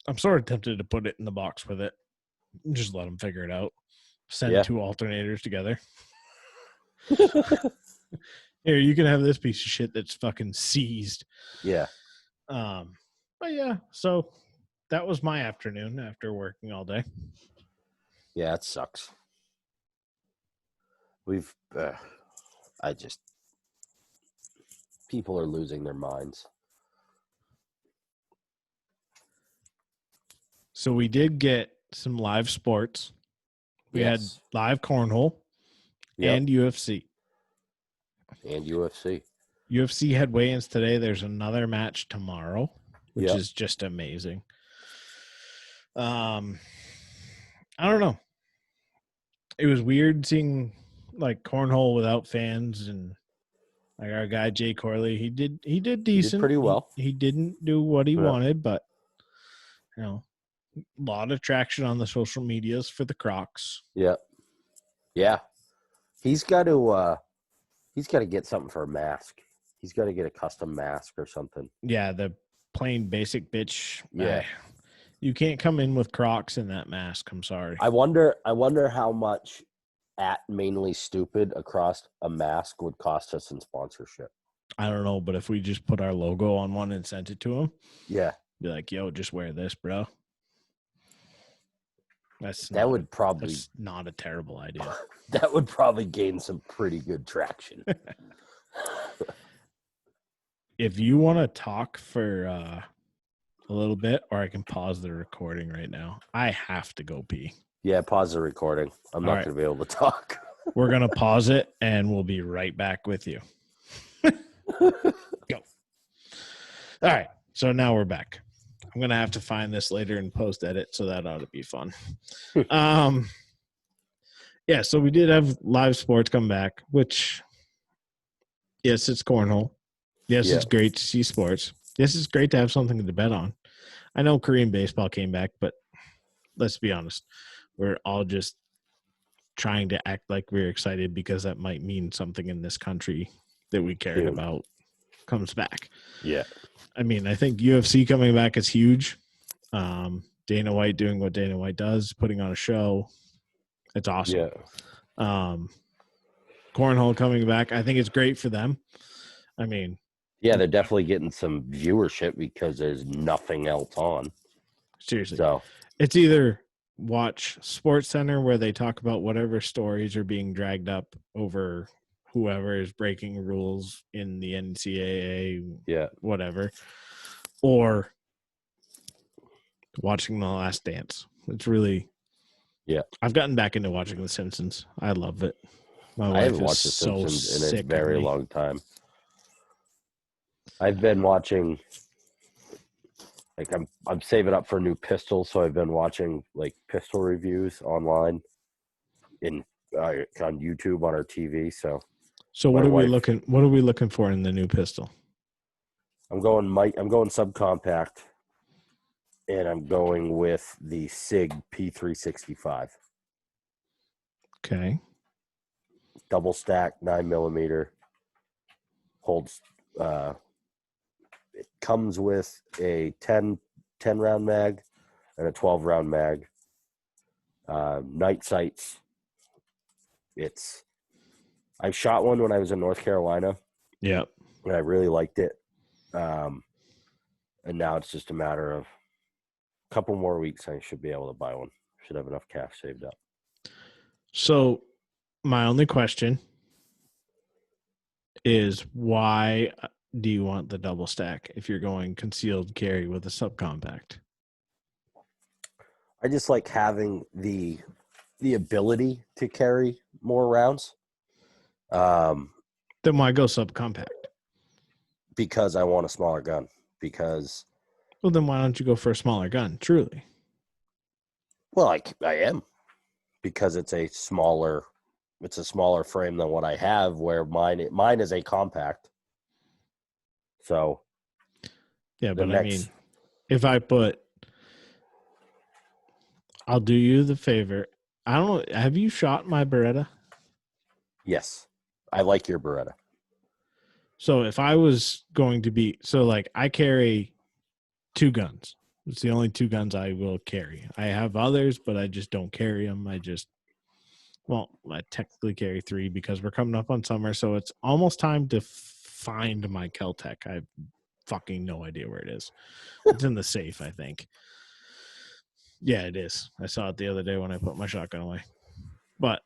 I'm sort of tempted to put it in the box with it. Just let them figure it out. Send 2 alternators together. Here, you can have this piece of shit that's fucking seized. Yeah. But yeah, so that was my afternoon after working all day. Yeah, it sucks. People are losing their minds. So we did get some live sports. We had live cornhole and UFC. UFC had weigh-ins today. There's another match tomorrow, which is just amazing. I don't know. It was weird seeing like cornhole without fans, and like our guy Jay Corley, he did decent. He did pretty well. He didn't do what he wanted, but a lot of traction on the social medias for the Crocs. Yeah. Yeah. He's got to get something for a mask. He's got to get a custom mask or something. Yeah, the plain basic bitch. Yeah. You can't come in with Crocs in that mask. I'm sorry. I wonder how much at Mainely Stoopid across a mask would cost us in sponsorship. I don't know, but if we just put our logo on one and sent it to him, be like, yo, just wear this, bro. That's not a terrible idea. That would probably gain some pretty good traction. If you want to talk for a little bit, or I can pause the recording right now. I have to go pee. Yeah, pause the recording. I'm not going to be able to talk. We're going to pause it, and we'll be right back with you. Go. All right, so now we're back. I'm going to have to find this later and post-edit, so that ought to be fun. Yeah, so we did have live sports come back, which, yes, it's cornhole. Yes, it's great to see sports. Yes, it's great to have something to bet on. I know Korean baseball came back, but let's be honest. We're all just trying to act like we're excited because that might mean something in this country that we cared about comes back. Yeah. I mean, I think UFC coming back is huge. Dana White doing what Dana White does, putting on a show. It's awesome. Yeah. Cornhole coming back. I think it's great for them. I mean, yeah, they're definitely getting some viewership because there's nothing else on. Seriously. So it's either watch Sports Center where they talk about whatever stories are being dragged up over whoever is breaking rules in the NCAA, whatever, or watching The Last Dance. It's really, I've gotten back into watching The Simpsons. I love it. I haven't watched The Simpsons in a very long time. I've been watching, like, I'm saving up for a new pistol, so I've been watching like pistol reviews online on YouTube on our TV. So So My what are we wife- looking? What are we looking for in the new pistol? I'm going subcompact, and I'm going with the SIG P365 Okay. double stack 9mm. Holds. It comes with a 10 round mag and a 12 round mag. Night sights. I shot one when I was in North Carolina, Yep. and I really liked it. And now it's just a matter of a couple more weeks. I should be able to buy one. Should have enough cash saved up. So my only question is, why do you want the double stack if you're going concealed carry with a subcompact? I just like having the ability to carry more rounds. Then why go subcompact? Because I want a smaller gun. Because, Well, then why don't you go for a smaller gun? Truly. well, I am. Because it's a smaller frame than what I have, where mine is a compact. So Yeah, but I mean, if I'll do you the favor. I don't know. Have you shot my Beretta? yes, I like your Beretta. So if I was going to be, I carry 2 guns. It's the only 2 guns I will carry. I have others, but I just don't carry them. I technically carry 3 because we're coming up on summer. So it's almost time to find my Kel-Tec. I have fucking no idea where it is. It's in the safe, I think. Yeah, it is. I saw it the other day when I put my shotgun away. But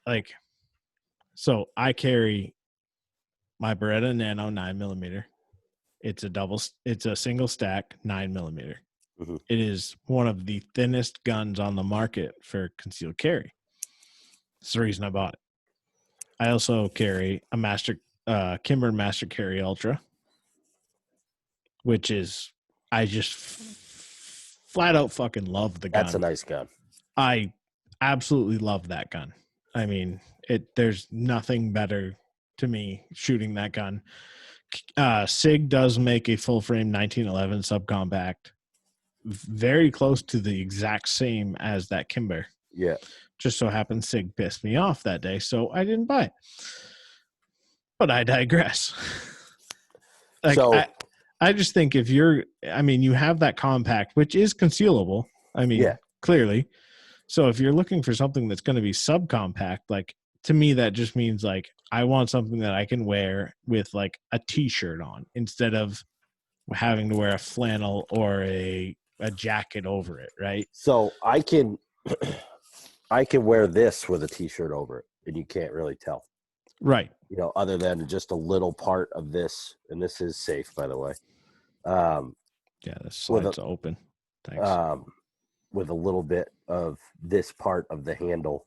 so I carry my Beretta Nano 9mm. It's a single stack 9mm. Mhm. It is one of the thinnest guns on the market for concealed carry. That's the reason I bought it. I also carry a Kimber Master Carry Ultra, which is, I just flat out fucking love the gun. That's a nice gun. I absolutely love that gun. I mean, there's nothing better to me shooting that gun. SIG does make a full frame 1911 subcompact, very close to the exact same as that Kimber. Yeah. Just so happens SIG pissed me off that day, so I didn't buy it. But I digress. I just think you have that compact, which is concealable. I mean, yeah. Clearly. So if you're looking for something that's going to be subcompact, to me, that just means I want something that I can wear with a t-shirt on instead of having to wear a flannel or a jacket over it. Right. So I can wear this with a t-shirt over it and you can't really tell. Right. Other than just a little part of this, and this is safe, by the way. Yeah, this slide's open. Thanks. With a little bit of this part of the handle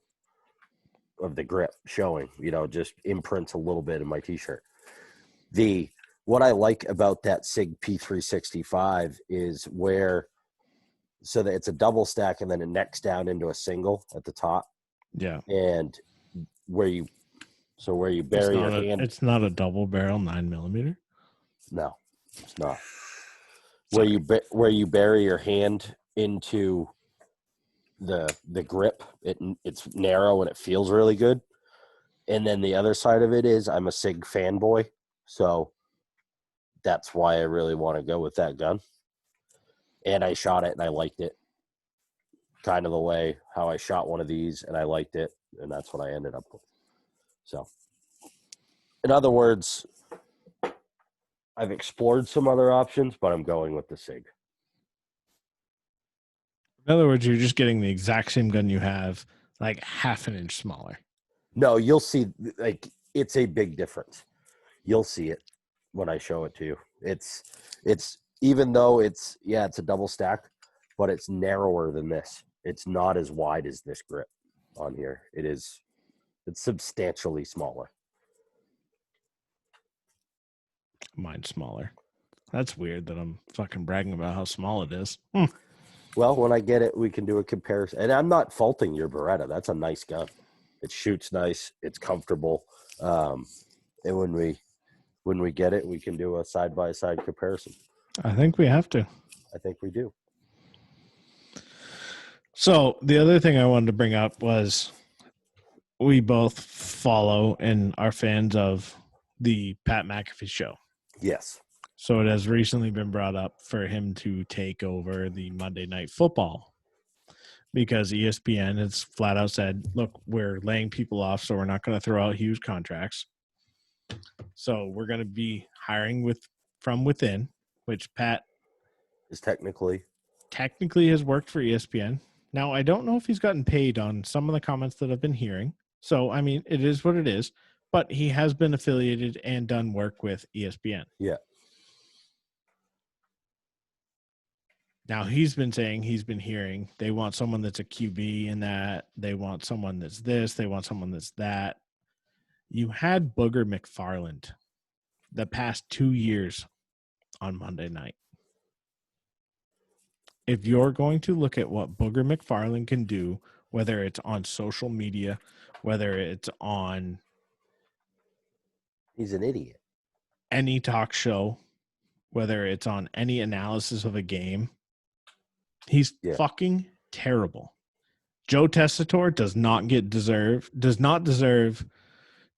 of the grip showing, just imprints a little bit in my t-shirt. What I like about that SIG P365 is so that it's a double stack and then it necks down into a single at the top. Yeah. And where you bury your hand. It's not a double barrel 9mm. No, it's not. Where you bury your hand into the grip, it's narrow and it feels really good. And then the other side of it is I'm a SIG fanboy, so that's why I really want to go with that gun. And I shot it and I liked it, kind of the way how I shot one of these and I liked it, and that's what I ended up with. So, in other words, I've explored some other options, but I'm going with the SIG. In other words, you're just getting the exact same gun you have, half an inch smaller. No, you'll see, it's a big difference. You'll see it when I show it to you. It's even though it's a double stack, but it's narrower than this. It's not as wide as this grip on here. It's substantially smaller. Mine's smaller. That's weird that I'm fucking bragging about how small it is. Well, when I get it, we can do a comparison. And I'm not faulting your Beretta. That's a nice gun. It shoots nice. It's comfortable. And when we get it, we can do a side by side comparison. I think we have to. I think we do. So the other thing I wanted to bring up was we both follow and are fans of the Pat McAfee show. Yes. So it has recently been brought up for him to take over the Monday Night Football because ESPN has flat out said, look, we're laying people off, so we're not going to throw out huge contracts. So we're going to be hiring from within, which Pat Is technically has worked for ESPN. Now, I don't know if he's gotten paid on some of the comments that I've been hearing. So, I mean, it is what it is. But he has been affiliated and done work with ESPN. Yeah. Now, he's been saying, he's been hearing, they want someone that's a QB in that. They want someone that's this. They want someone that's that. You had Booger McFarland the past 2 years on Monday night. If you're going to look at what Booger McFarland can do, whether it's on social media, whether it's on he's an idiot. any talk show, whether it's on any analysis of a game, he's fucking terrible. Joe Tessitore does not deserve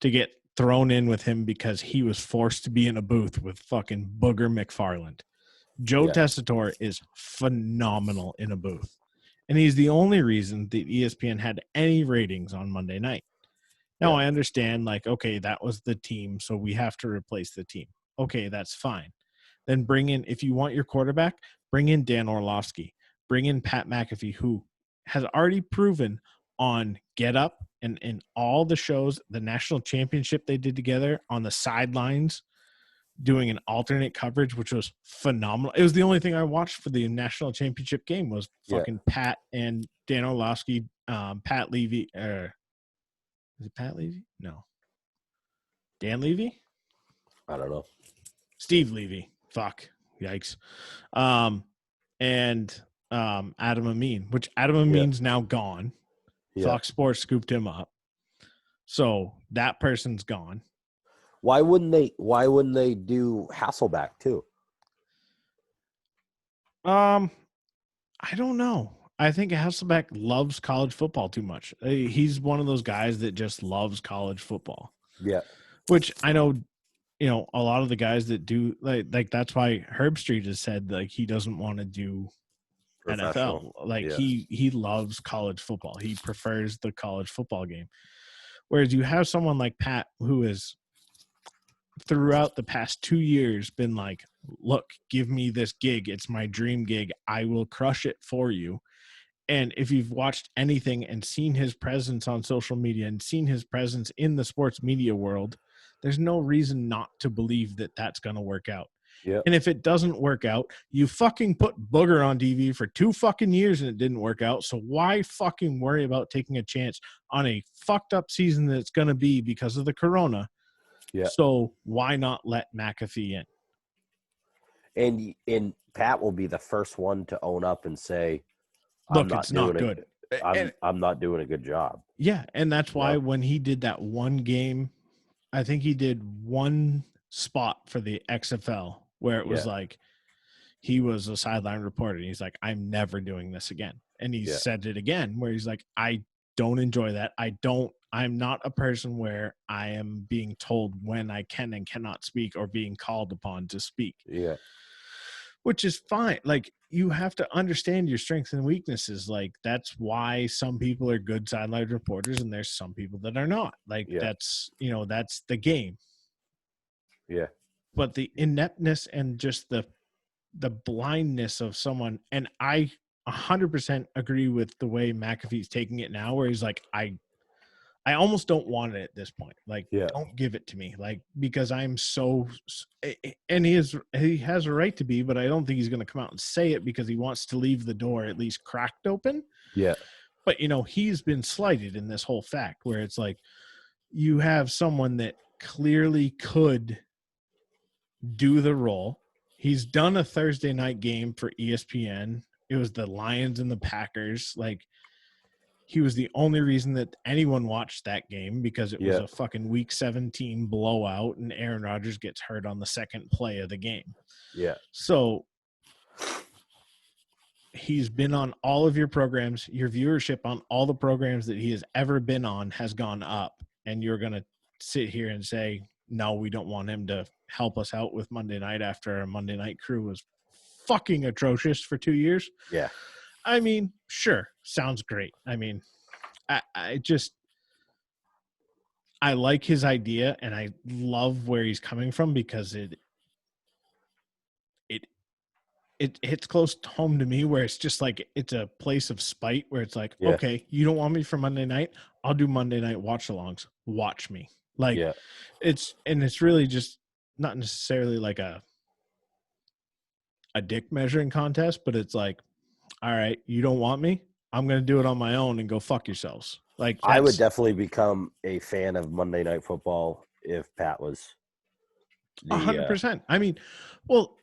to get thrown in with him because he was forced to be in a booth with fucking Booger McFarland. Joe Tessitore is phenomenal in a booth. And he's the only reason that ESPN had any ratings on Monday night. Now, I understand, like, okay, that was the team, so we have to replace the team. Okay, that's fine. Then bring in, if you want your quarterback, bring in Dan Orlovsky. Bring in Pat McAfee, who has already proven on Get Up and in all the shows, the national championship they did together on the sidelines, doing an alternate coverage, which was phenomenal. It was the only thing I watched for the national championship game was fucking Pat and Dan Orlovsky, Pat Levy. Is it Pat Levy? No. Dan Levy? I don't know. Steve Levy. Fuck. Yikes. And Adam Amin, which Adam Amin's now gone. Fox Sports scooped him up. So that person's gone. Why wouldn't they do Hasselback too? I don't know. I think Hasselbeck loves college football too much. He's one of those guys that just loves college football. Yeah. Which I know, a lot of the guys that do like that's why Herb Street has said like he doesn't want to do NFL. Like he loves college football. He prefers the college football game. Whereas you have someone like Pat who is throughout the past 2 years been like, look, give me this gig. It's my dream gig. I will crush it for you. And if you've watched anything and seen his presence on social media and seen his presence in the sports media world, there's no reason not to believe that that's going to work out. Yeah. And if it doesn't work out, you fucking put Booger on TV for 2 fucking years and it didn't work out. So why fucking worry about taking a chance on a fucked up season that it's going to be because of the corona? Yeah. So why not let McAfee in? And Pat will be the first one to own up and say, look, it's not good. I'm not doing a good job. Yeah, and that's why when he did that one game, I think he did one spot for the XFL where it was like he was a sideline reporter. And he's like, I'm never doing this again. And he said it again where he's like, I don't enjoy that. I'm not a person where I am being told when I can and cannot speak or being called upon to speak. Yeah. Which is fine. Like, you have to understand your strengths and weaknesses. Like, that's why some people are good sideline reporters and there's some people that are not. Like, that's the game. Yeah. But the ineptness and just the blindness of someone, and I 100% agree with the way McAfee's taking it now, where he's like, I almost don't want it at this point. Like, don't give it to me. Like, because I'm so, and he has a right to be, but I don't think he's going to come out and say it because he wants to leave the door at least cracked open. Yeah. But, he's been slighted in this whole fact where it's like, you have someone that clearly could do the role. He's done a Thursday night game for ESPN. It was the Lions and the Packers. Like, He was the only reason that anyone watched that game because it was Yeah. a fucking week 17 blowout and Aaron Rodgers gets hurt on the second play of the game. Yeah. So he's been on all of your programs. Your viewership on all the programs that he has ever been on has gone up. And you're going to sit here and say, no, we don't want him to help us out with Monday night after our Monday night crew was fucking atrocious for 2 years. Yeah. I mean, sure. Sounds great. I mean, I like his idea and I love where he's coming from because it hits close to home to me where it's just like it's a place of spite where it's like, Yeah. okay, you don't want me for Monday night, I'll do Monday night watch alongs. Watch me. Like Yeah. it's really just not necessarily like a dick measuring contest, but it's like, all right, you don't want me, I'm gonna do it on my own and go fuck yourselves. Like I would definitely become a fan of Monday Night Football if Pat was 100%. I mean, well,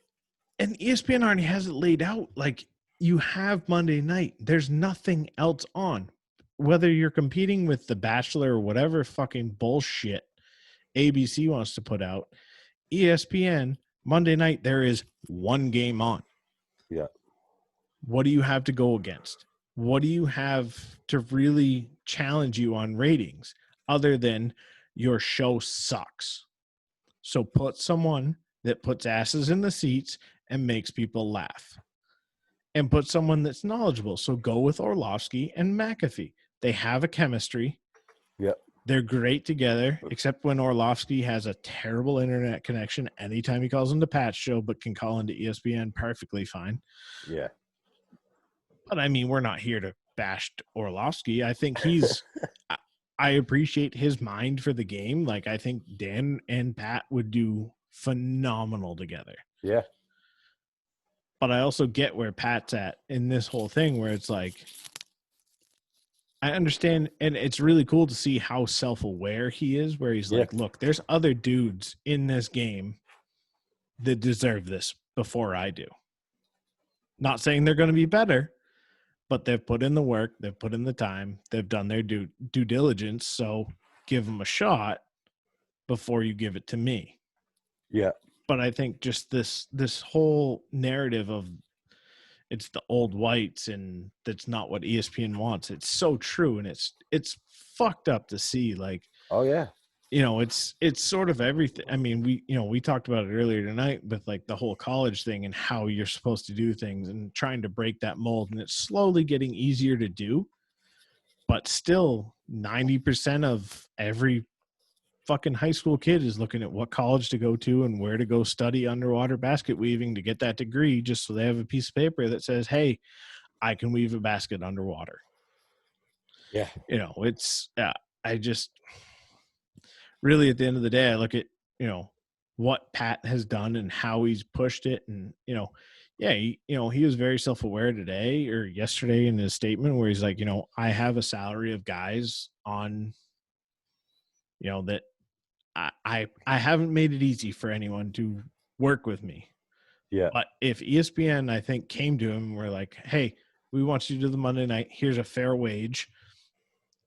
and ESPN already has it laid out. Like you have Monday night. There's nothing else on. Whether you're competing with The Bachelor or whatever fucking bullshit ABC wants to put out, ESPN, Monday night, there is one game on. Yeah. What do you have to go against? What do you have to really challenge you on ratings other than your show sucks? So put someone that puts asses in the seats and makes people laugh. And put someone that's knowledgeable. So go with Orlovsky and McAfee. They have a chemistry. Yep. They're great together, except when Orlovsky has a terrible internet connection anytime he calls into Pat's show, but can call into ESPN perfectly fine. Yeah. But I mean, we're not here to bash Orlovsky. I think he's I appreciate his mind for the game. Like I think Dan and Pat would do phenomenal together. Yeah. But I also get where Pat's at in this whole thing where it's like, I understand. And it's really cool to see how self-aware he is, where he's like, look, there's other dudes in this game that deserve this before I do. Not saying they're going to be better, but they've put in the work. They've put in the time. They've done their due diligence. So give them a shot before you give it to me. Yeah. But I think just this whole narrative of it's the old whites and that's not what ESPN wants. It's so true. And it's fucked up to see, like, oh yeah, it's sort of everything. I mean, we talked about it earlier tonight with like the whole college thing and how you're supposed to do things and trying to break that mold. And it's slowly getting easier to do, but still 90% of every fucking high school kid is looking at what college to go to and where to go study underwater basket weaving to get that degree, just so they have a piece of paper that says, hey, I can weave a basket underwater. Yeah. It's I just really, at the end of the day, I look at what Pat has done and how he's pushed it. And he was very self-aware today or yesterday in his statement where he's like, I have a salary of guys on that I haven't made it easy for anyone to work with me. Yeah. But if ESPN, I think, came to him and were like, hey, we want you to do the Monday night, here's a fair wage,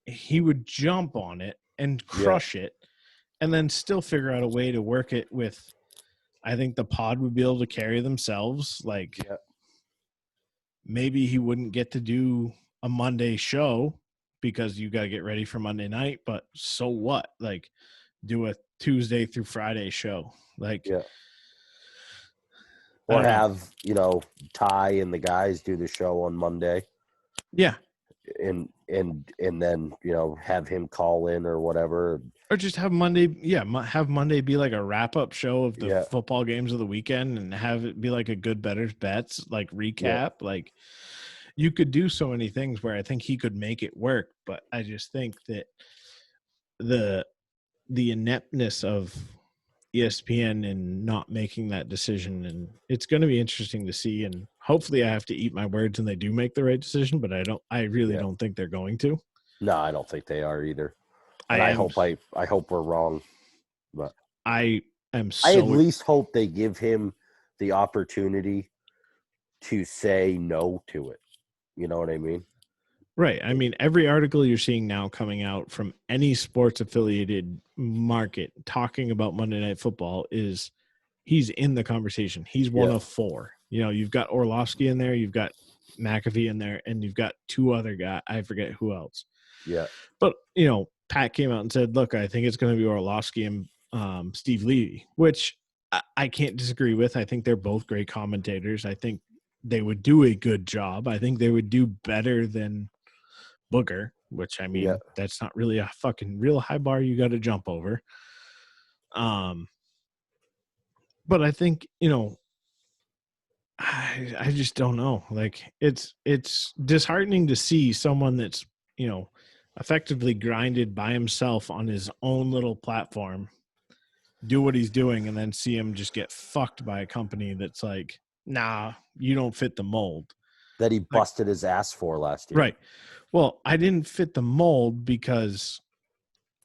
he would jump on it and crush it and then still figure out a way to work it with, I think the pod would be able to carry themselves. Like maybe he wouldn't get to do a Monday show because you got to get ready for Monday night, but so what? Like do a Tuesday through Friday show. Like, or have, Ty and the guys do the show on Monday. Yeah. And then, have him call in or whatever. Or just have Monday. Yeah. Have Monday be like a wrap up show of the football games of the weekend and have it be like a good, better bets, like recap. Yeah. Like you could do so many things where I think he could make it work. But I just think that the ineptness of ESPN and not making that decision, and it's going to be interesting to see, and hopefully I have to eat my words and they do make the right decision, but I really don't think they're going to. No, I don't think they are either. And I hope we're wrong, but I at least hope they give him the opportunity to say no to it. You know what I mean? Right. I mean, every article you're seeing now coming out from any sports affiliated market talking about Monday Night Football is he's in the conversation. He's one Yeah. of four. You know, you've got Orlovsky in there, you've got McAfee in there, and you've got two other guys. I forget who else. Yeah. But, you know, Pat came out and said, look, I think it's going to be Orlovsky and Steve Levy, which I can't disagree with. I think they're both great commentators. I think they would do a good job. I think they would do better than Booger, which I mean, that's not really a fucking real high bar you got to jump over. But I think, you know, I just don't know. Like it's disheartening to see someone that's, you know, effectively grinded by himself on his own little platform do what he's doing and then see him just get fucked by a company that's like, nah, you don't fit the mold. That he busted his ass for last year. Right. Well, I didn't fit the mold because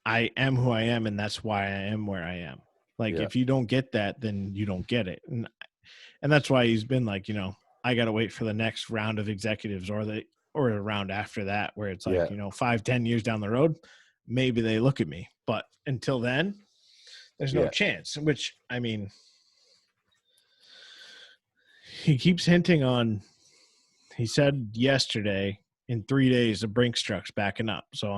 I am who I am and that's why I am where I am. Like if you don't get that, then you don't get it. And that's why he's been like, you know, I got to wait for the next round of executives or the round after that, where it's like, you know, 5-10 years down the road, maybe they look at me. But until then, there's no chance, which, I mean, he keeps hinting on, he said yesterday, in 3 days, the Brinks truck's backing up. So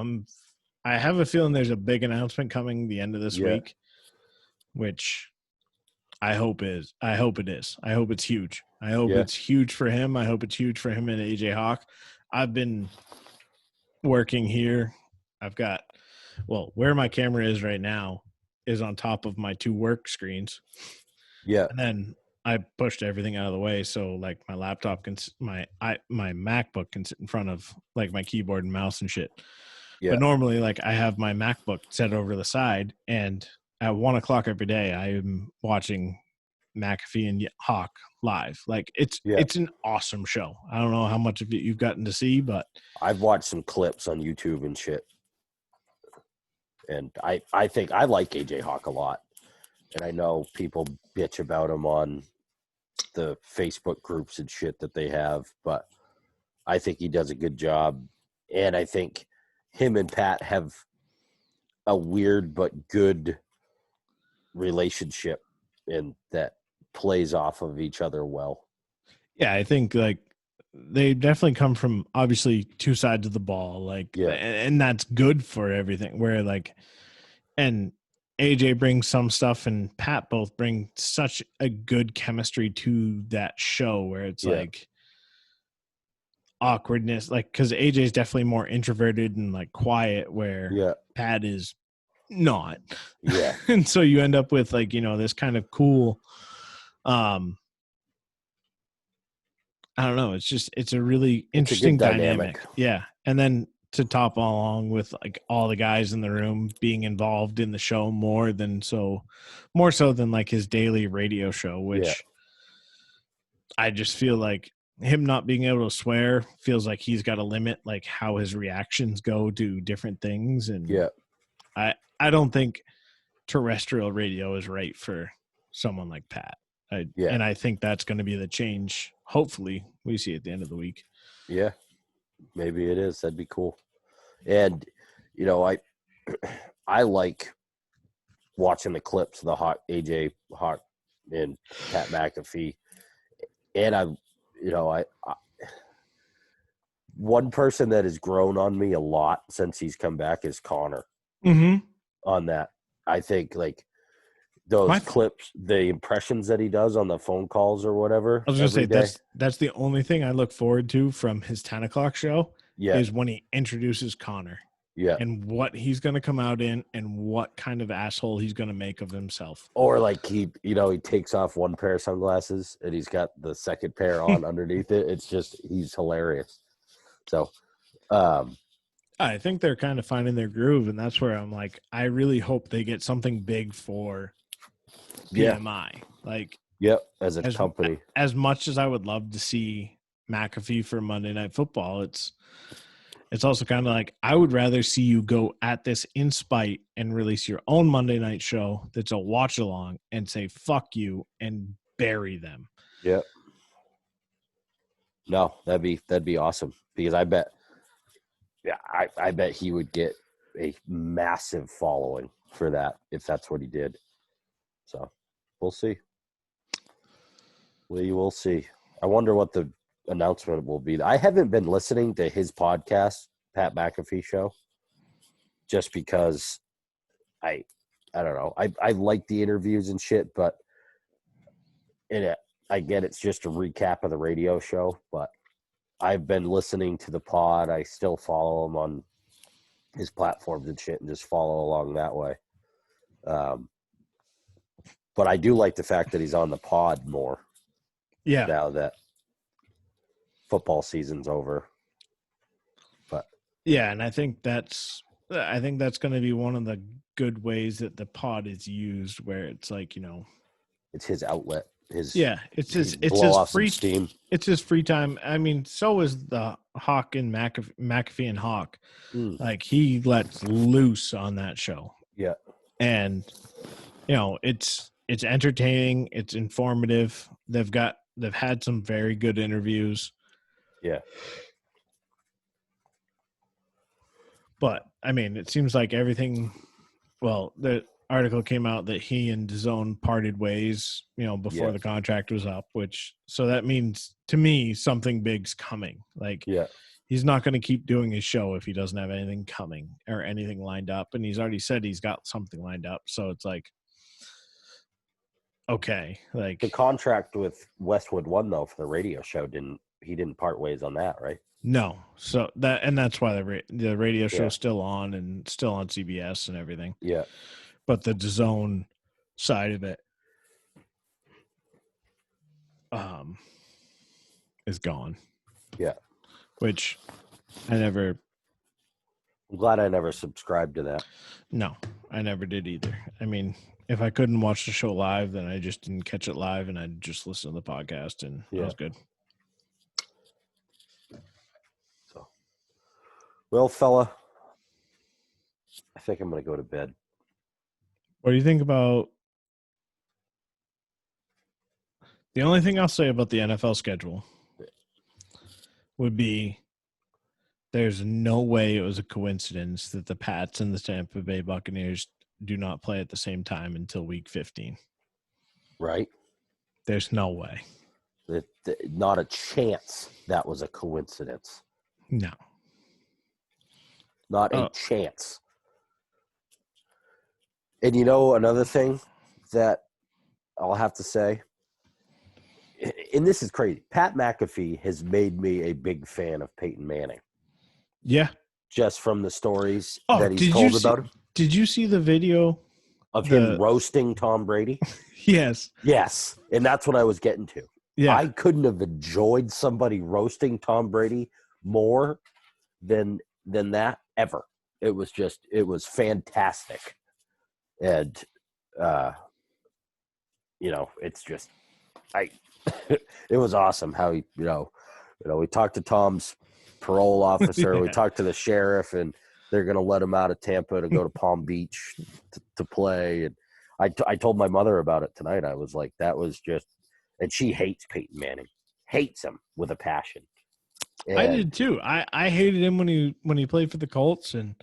I have a feeling there's a big announcement coming the end of this week, which I hope it is. I hope it's huge. I hope it's huge for him. I hope it's huge for him and AJ Hawk. I've been working here. I've got, well, where my camera is right now is on top of my two work screens. Yeah. And then I pushed everything out of the way. So like my laptop can, my MacBook can sit in front of like my keyboard and mouse and shit. Yeah. But normally like I have my MacBook set over to the side, and at 1:00 every day, I am watching McAfee and Hawk live. Like it's an awesome show. I don't know how much of it you've gotten to see, but I've watched some clips on YouTube and shit. And I think I like AJ Hawk a lot. And I know people bitch about him on the Facebook groups and shit that they have, but I think he does a good job. And I think him and Pat have a weird but good relationship, and that plays off of each other well. Yeah, I think like they definitely come from obviously two sides of the ball, like, and that's good for everything. Where like, and AJ brings some stuff, and Pat both bring such a good chemistry to that show, where it's like awkwardness, like because AJ is definitely more introverted and like quiet, where Pat is not. Yeah. And so you end up with like, you know, this kind of cool I don't know, it's a really interesting dynamic. Yeah. And then to top along with like all the guys in the room being involved in the show more so than like his daily radio show, which I just feel like him not being able to swear feels like he's got to limit like how his reactions go to different things. And I don't think terrestrial radio is right for someone like Pat. And I think that's going to be the change. Hopefully we see at the end of the week. Yeah, maybe it is. That'd be cool. And, you know, I like watching the clips of the AJ Hawk and Pat McAfee. And one person that has grown on me a lot since he's come back is Connor. On that. I think like those clips, the impressions that he does on the phone calls or whatever. I was going to say that's the only thing I look forward to from his 10:00 show is when he introduces Connor. Yeah. And what he's going to come out in and what kind of asshole he's going to make of himself. Or like he takes off one pair of sunglasses and he's got the second pair on underneath it. It's just, he's hilarious. So, I think they're kind of finding their groove, and that's where I'm like, I really hope they get something big for PMI. Like, as a company. As much as I would love to see McAfee for Monday Night Football, it's also kind of like I would rather see you go at this in spite and release your own Monday night show that's a watch along and say fuck you and bury them. Yeah. No, that'd be awesome, because I bet Yeah, I bet he would get a massive following for that if that's what he did. So we'll see. We will see. I wonder what the announcement will be. I haven't been listening to his podcast, Pat McAfee Show, just because I don't know. I like the interviews and shit, but I get it's just a recap of the radio show, but I've been listening to the pod. I still follow him on his platforms and shit and just follow along that way. But I do like the fact that he's on the pod more. Yeah. Now that football season's over. But yeah, and I think that's going to be one of the good ways that the pod is used, where it's like, it's his outlet. it's his free steam. It's his free time. I mean, so is the Hawk and McAfee and Hawk. Like, he lets loose on that show. Yeah. And it's entertaining, it's informative. They've had some very good interviews. Yeah. But I mean, it seems like everything. Well, the article came out that he and DAZN parted ways, before the contract was up. So that means to me something big's coming. Like, he's not going to keep doing his show if he doesn't have anything coming or anything lined up. And he's already said he's got something lined up. So it's like, okay, like the contract with Westwood One though for the radio show he didn't part ways on that, right? No. So that's why the radio show's still on and still on CBS and everything. Yeah. But the DAZN side of it is gone. Yeah. Which I'm glad I never subscribed to that. No, I never did either. I mean, if I couldn't watch the show live, then I just didn't catch it live and I'd just listen to the podcast and that was good. So, well, fella, I think I'm going to go to bed. What do you think about the only thing I'll say about the NFL schedule would be there's no way it was a coincidence that the Pats and the Tampa Bay Buccaneers do not play at the same time until week 15. Right? There's no way. Not a chance that was a coincidence. No. Not a chance. And another thing that I'll have to say, and this is crazy, Pat McAfee has made me a big fan of Peyton Manning. Yeah. Just from the stories that he's told about him. Did you see the video of him roasting Tom Brady? Yes. Yes. And that's what I was getting to. Yeah. I couldn't have enjoyed somebody roasting Tom Brady more than that ever. It was fantastic. And, it's just, it was awesome how he, we talked to Tom's parole officer. We talked to the sheriff, and they're going to let him out of Tampa to go to Palm Beach to play. And I told my mother about it tonight. I was like, that was just, and she hates Peyton Manning, hates him with a passion. And I did too. I hated him when he played for the Colts, and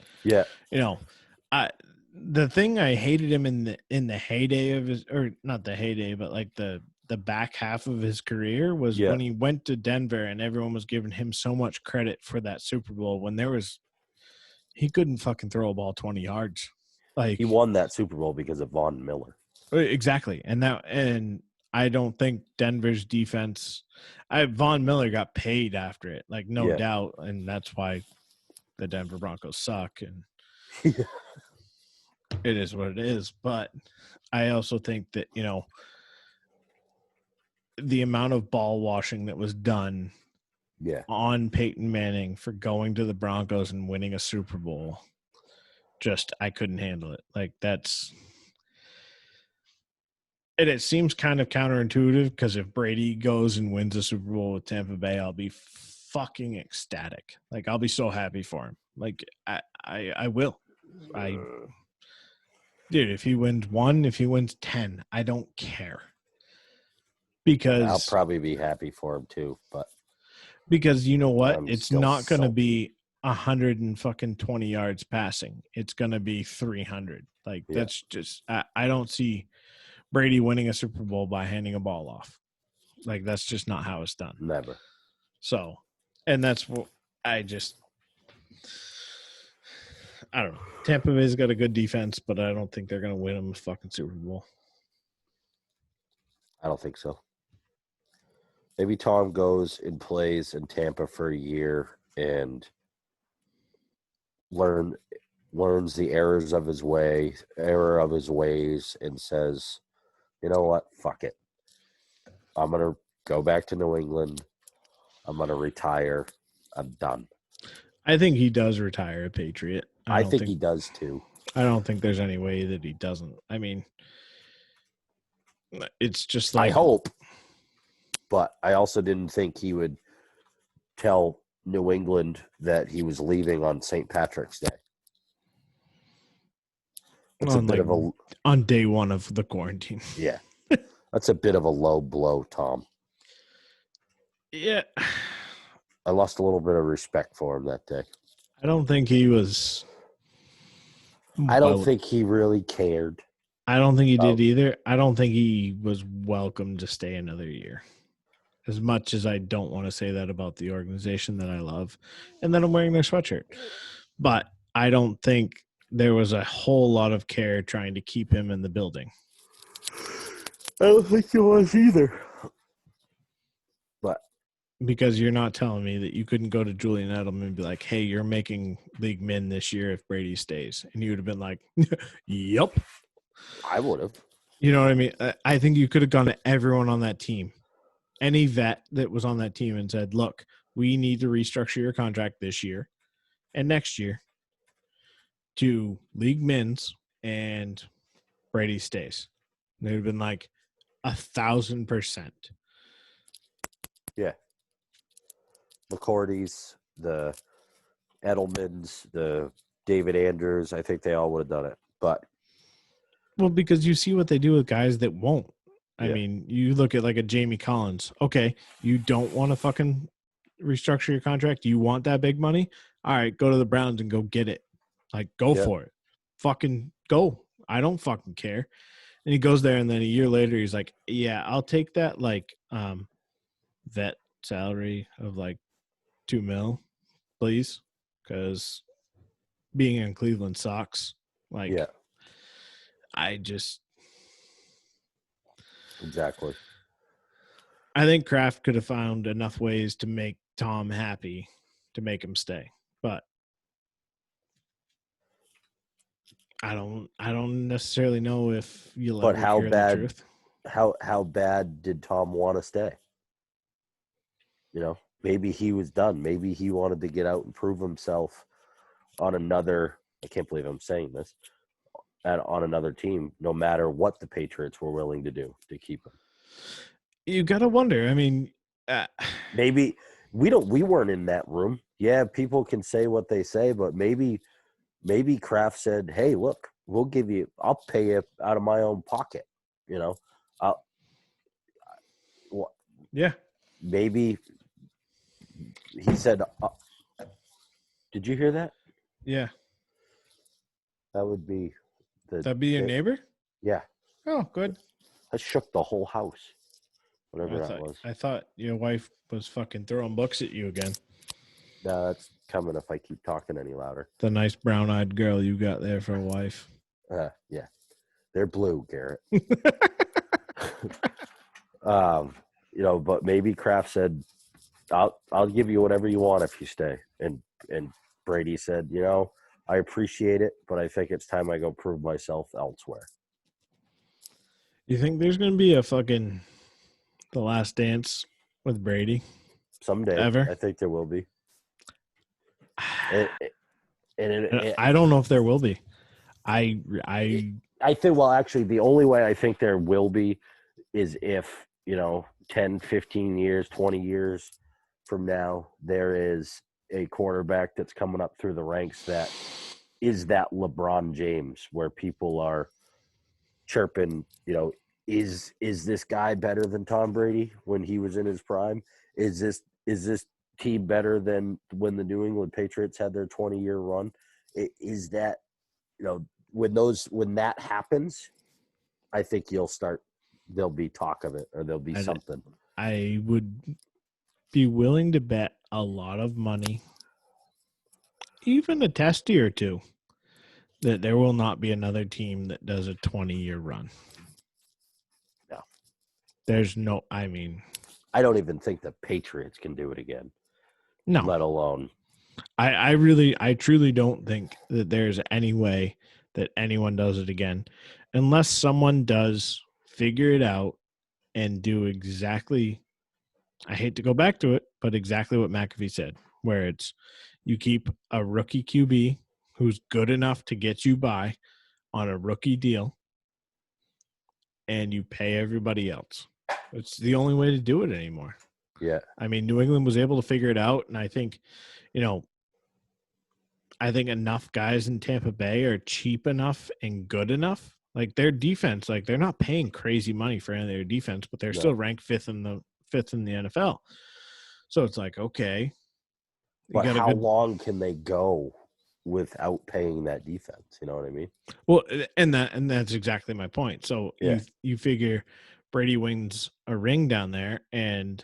the thing I hated him in the heyday of his, or not the heyday, but like the back half of his career was when he went to Denver and everyone was giving him so much credit for that Super Bowl when he couldn't fucking throw a ball 20 yards. Like, he won that Super Bowl because of Von Miller. Exactly. And I don't think Denver's defense, Von Miller got paid after it, like no doubt. And that's why the Denver Broncos suck. And it is what it is. But I also think that, the amount of ball washing that was done on Peyton Manning for going to the Broncos and winning a Super Bowl, I couldn't handle it. Like, it seems kind of counterintuitive, because if Brady goes and wins a Super Bowl with Tampa Bay, I'll be fucking ecstatic. Like, I'll be so happy for him. Like, I will. Dude, if he wins 1, if he wins 10, I don't care. Because I'll probably be happy for him too, but because you know what? It's not going to be 120 yards passing. It's going to be 300. Like, Yeah. that's just, I don't see Brady winning a Super Bowl by handing a ball off. Like, that's just not how it's done. Never. So, and that's what I don't know. Tampa Bay's got a good defense, but I don't think they're going to win them a fucking Super Bowl. I don't think so. Maybe Tom goes and plays in Tampa for a year and learns the error of his ways, and says, you know what? Fuck it. I'm going to go back to New England. I'm going to retire. I'm done. I think he does retire a Patriot. I think he does too. I don't think there's any way that he doesn't. I mean, it's just like, I hope, but I also didn't think he would tell New England that he was leaving on St. Patrick's Day. That's a bit of a on day one of the quarantine. Yeah. That's a bit of a low blow, Tom. Yeah. I lost a little bit of respect for him that day. I don't think he was. I don't think he really cared. I don't think he did either. I don't think he was welcome to stay another year. As much as I don't want to say that about the organization that I love and that I'm wearing their sweatshirt. But I don't think there was a whole lot of care trying to keep him in the building. I don't think he was either. But because you're not telling me that you couldn't go to Julian Edelman and be like, hey, you're making league min this year if Brady stays. And you would have been like, yep. I would have. You know what I mean? I think you could have gone to everyone on that team, any vet that was on that team, and said, look, we need to restructure your contract this year and next year to league mins and Brady stays. And they would have been like 1,000%. Yeah. McCourty's, the Edelmans, the David Andrews, I think they all would have done it. But well, because you see what they do with guys that won't. I Yeah. mean, you look at like a Jamie Collins. Okay, you don't want to fucking restructure your contract. You want that big money? All right, go to the Browns and go get it. Like, go Yeah. for it. Fucking go. I don't fucking care. And he goes there, and then a year later, he's like, yeah, I'll take that, like, vet salary of like $2 million, please, because being in Cleveland sucks. Like, yeah, exactly. I think Kraft could have found enough ways to make Tom happy to make him stay, but I don't necessarily know if you'll But ever how hear bad- the truth. How bad did Tom want to stay? You know, maybe he was done. Maybe he wanted to get out and prove himself on another, I can't believe I'm saying this, on another team, no matter what the Patriots were willing to do to keep him. You got to wonder. I mean, Maybe we weren't in that room. Yeah, people can say what they say, but maybe Kraft said, hey, look, I'll pay you out of my own pocket. You know, yeah. maybe he said, did you hear that? Yeah. That would be That'd be your neighbor? Yeah. Oh, good. That shook the whole house. Whatever that was. I thought your wife was fucking throwing books at you again. No, that's coming if I keep talking any louder. The nice brown-eyed girl you got there for a wife. Yeah. They're blue, Garrett. But maybe Kraft said, I'll give you whatever you want if you stay. And Brady said, I appreciate it, but I think it's time I go prove myself elsewhere. You think there's going to be a fucking The Last Dance with Brady? Someday. Ever? I think there will be. I don't know if there will be. I think, well, actually, the only way I think there will be is if, 10, 15 years, 20 years from now, there is a quarterback that's coming up through the ranks that is that LeBron James, where people are chirping, is this guy better than Tom Brady when he was in his prime? Is this team better than when the New England Patriots had their 20-year run is that, when that happens, I think there'll be talk of it, or there'll be something. I would be willing to bet a lot of money, even a testy or two, that there will not be another team that does a 20-year run. No. There's no, I don't even think the Patriots can do it again. No. Let alone. I truly don't think that there's any way that anyone does it again, unless someone does figure it out and do exactly, I hate to go back to it, but exactly what McAfee said, where it's you keep a rookie QB who's good enough to get you by on a rookie deal, and you pay everybody else. It's the only way to do it anymore. Yeah. New England was able to figure it out, and I think, enough guys in Tampa Bay are cheap enough and good enough. Like their defense, like they're not paying crazy money for any of their defense, but they're still ranked fifth in the NFL. So it's like, okay. But how long can they go without paying that defense? You know what I mean? Well, and that's exactly my point. So you figure Brady wins a ring down there, and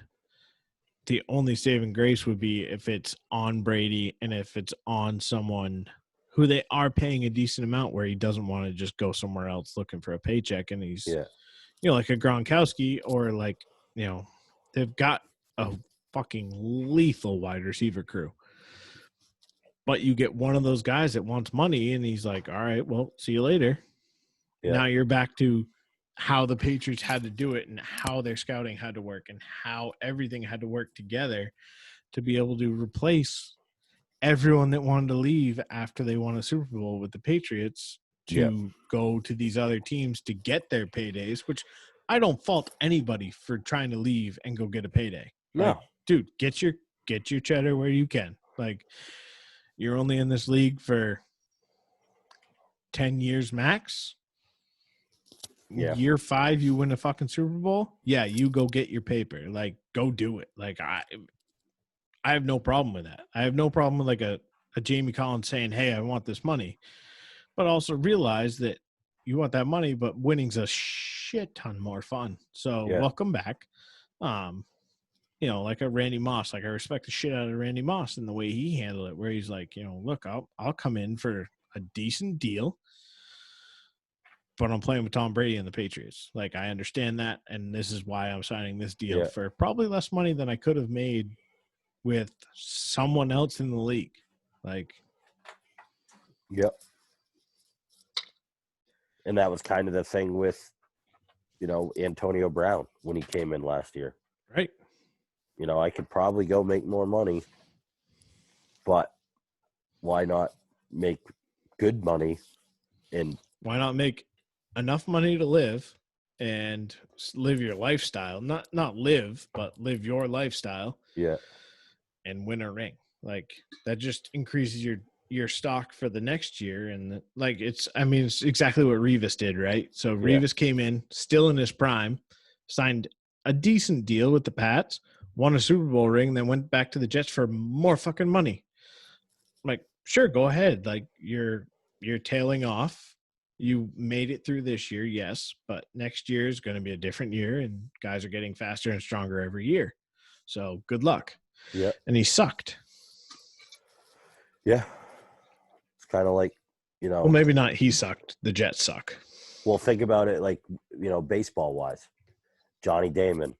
the only saving grace would be if it's on Brady and if it's on someone who they are paying a decent amount, where he doesn't want to just go somewhere else looking for a paycheck, and he's like a Gronkowski, or like, they've got a fucking lethal wide receiver crew. But you get one of those guys that wants money, and he's like, all right, well, see you later. Yeah. Now you're back to how the Patriots had to do it, and how their scouting had to work, and how everything had to work together to be able to replace everyone that wanted to leave after they won a Super Bowl with the Patriots to go to these other teams to get their paydays, which I don't fault anybody for trying to leave and go get a payday. No. Like, dude, get your cheddar where you can. Like, you're only in this league for 10 years max. Yeah. Year 5, you win a fucking Super Bowl. Yeah, you go get your paper. Like, go do it. Like, I have no problem with that. I have no problem with like a Jamie Collins saying, hey, I want this money. But also realize that you want that money, but winning's a shit ton more fun. So welcome back. Like a Randy Moss. Like, I respect the shit out of Randy Moss and the way he handled it, where he's like, look, I'll come in for a decent deal, but I'm playing with Tom Brady and the Patriots. Like, I understand that, and this is why I'm signing this deal for probably less money than I could have made with someone else in the league. Like, and that was kind of the thing with, Antonio Brown when he came in last year. Right. I could probably go make more money, but why not make good money? And why not make enough money to live and live your lifestyle? Not live, but live your lifestyle. Yeah. And win a ring. Like, that just increases your stock for the next year. And it's exactly what Revis did, right? So Revis came in still in his prime, signed a decent deal with the Pats, won a Super Bowl ring, then went back to the Jets for more fucking money. Like, sure, go ahead. Like, you're tailing off. You made it through this year, yes, but next year is going to be a different year, and guys are getting faster and stronger every year. So good luck. Yeah. And he sucked. Yeah. It's kind of like, Well, maybe not he sucked. The Jets suck. Well, think about it like, baseball-wise. Johnny Damon,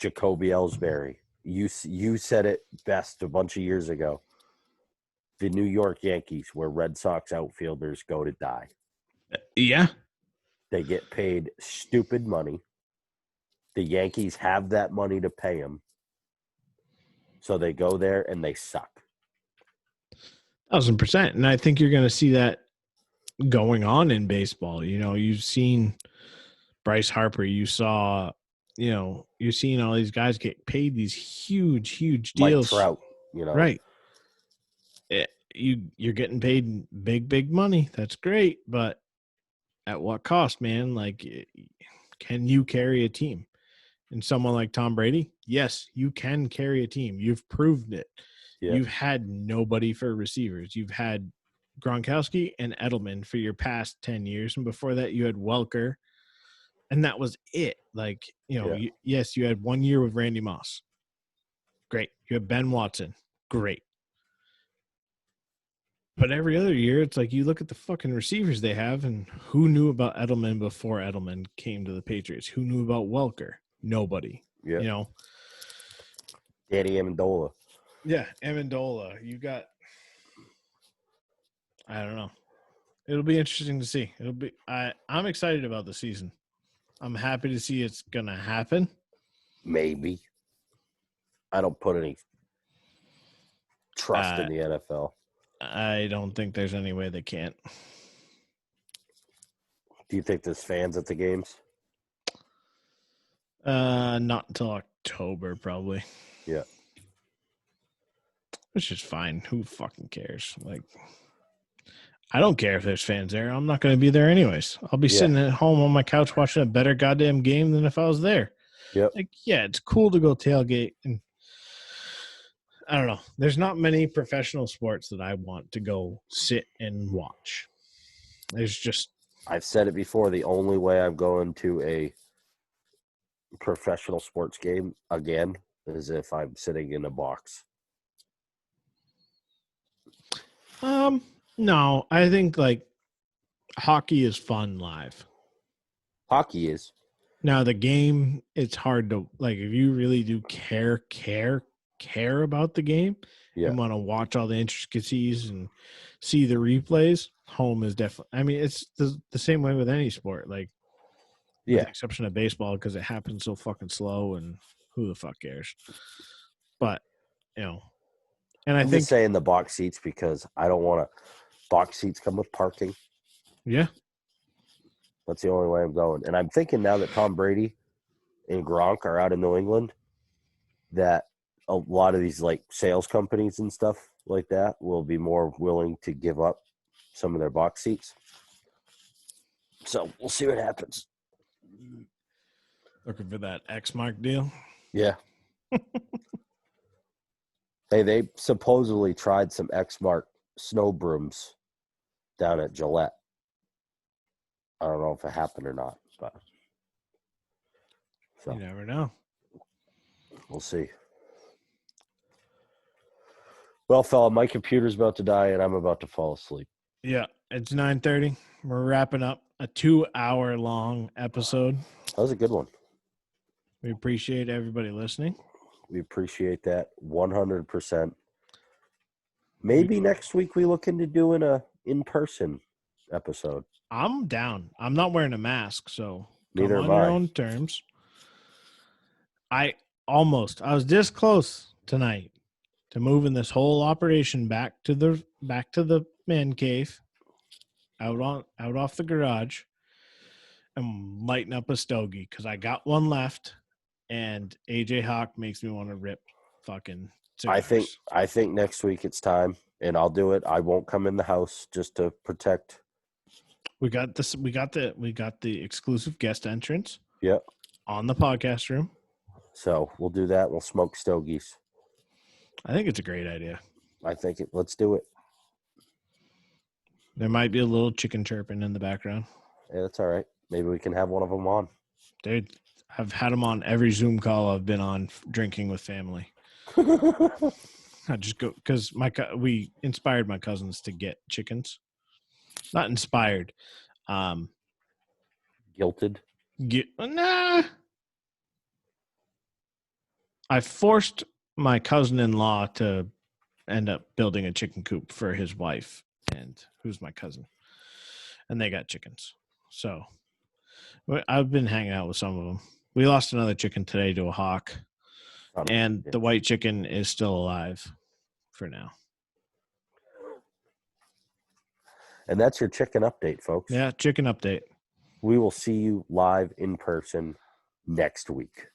Jacoby Ellsbury. You said it best a bunch of years ago. The New York Yankees, where Red Sox outfielders go to die. Yeah. They get paid stupid money. The Yankees have that money to pay them. So they go there and they suck. 1,000%. And I think you're going to see that going on in baseball. You've seen Bryce Harper. You saw, you've seen all these guys get paid these huge deals. Mike Trout, Right. You're getting paid big money. That's great. But at what cost, man? Like, can you carry a team? and someone like Tom Brady, yes, you can carry a team. You've proved it. Yeah. You've had nobody for receivers. You've had Gronkowski and Edelman for your past 10 years. And before that, you had Welker. And that was it. Like, yes, you had 1 year with Randy Moss. Great. You have Ben Watson. Great. But every other year, it's like you look at the fucking receivers they have, and who knew about Edelman before Edelman came to the Patriots? Who knew about Welker? Nobody. Yeah. Danny Amendola. Yeah, Amendola. You got, I don't know. It'll be interesting to see. I'm excited about the season. I'm happy to see it's gonna happen. Maybe. I don't put any trust in the NFL. I don't think there's any way they can't. Do you think there's fans at the games? Not until October, probably. Yeah. Which is fine. Who fucking cares? Like, I don't care if there's fans there. I'm not going to be there anyways. I'll be sitting at home on my couch watching a better goddamn game than if I was there. Yep. Like, yeah, it's cool to go tailgate. And I don't know. There's not many professional sports that I want to go sit and watch. There's just. I've said it before. The only way I'm going to a professional sports game again is if I'm sitting in a box. No, I think like hockey is fun live. Hockey is. Now the game, it's hard to like if you really do care about the game and want to watch all the intricacies and see the replays. Home is definitely. I mean, it's the same way with any sport. Like, with the exception of baseball because it happens so fucking slow and who the fuck cares. But and I think just saying the box seats because I don't want to. Box seats come with parking. Yeah. That's the only way I'm going. And I'm thinking now that Tom Brady and Gronk are out in New England, that a lot of these like sales companies and stuff like that will be more willing to give up some of their box seats. So we'll see what happens. Looking for that X mark deal. Yeah. Hey, they supposedly tried some X mark snow brooms down at Gillette. I don't know if it happened or not, but so you never know. We'll see. Well, fella, my computer's about to die and I'm about to fall asleep. Yeah, it's 9:30. We're wrapping up a 2-hour long episode. That was a good one. We appreciate everybody listening. We appreciate that 100%. Maybe next week we look into doing a in-person episode. I'm down. I'm not wearing a mask, so neither come am on I. Your own terms. I was this close tonight to moving this whole operation back to the man cave, out off the garage, and lighting up a stogie because I got one left, and AJ Hawk makes me want to rip fucking cigars. I think next week it's time, and I'll do it. I won't come in the house just to protect. We got this. We got the exclusive guest entrance. Yep. On the podcast room. So we'll do that. We'll smoke stogies. I think it's a great idea. Let's do it. There might be a little chicken chirping in the background. Yeah, that's all right. Maybe we can have one of them on. Dude, I've had them on every Zoom call I've been on drinking with family. I just go because we inspired my cousins to get chickens. Not inspired. Guilted? Nah. I forced my cousin-in-law to end up building a chicken coop for his wife, and who's my cousin. And they got chickens. So I've been hanging out with some of them. We lost another chicken today to a hawk, and the white chicken is still alive for now. And that's your chicken update, folks. Yeah, chicken update. We will see you live in person next week.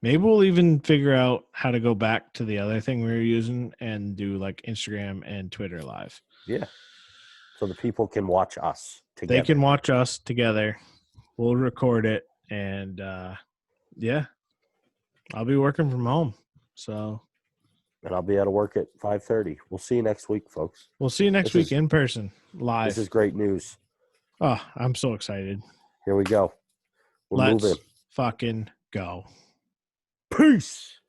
Maybe we'll even figure out how to go back to the other thing we were using and do like Instagram and Twitter live. Yeah. So the people can watch us together. They can watch us together. We'll record it and Yeah. I'll be working from home. So And I'll be out of work at 5:30. We'll see you next week, folks. we'll see you next This week is- in person, live. This is great news. Oh, I'm so excited. Here we go. We're Let's moving. fucking go. Peace.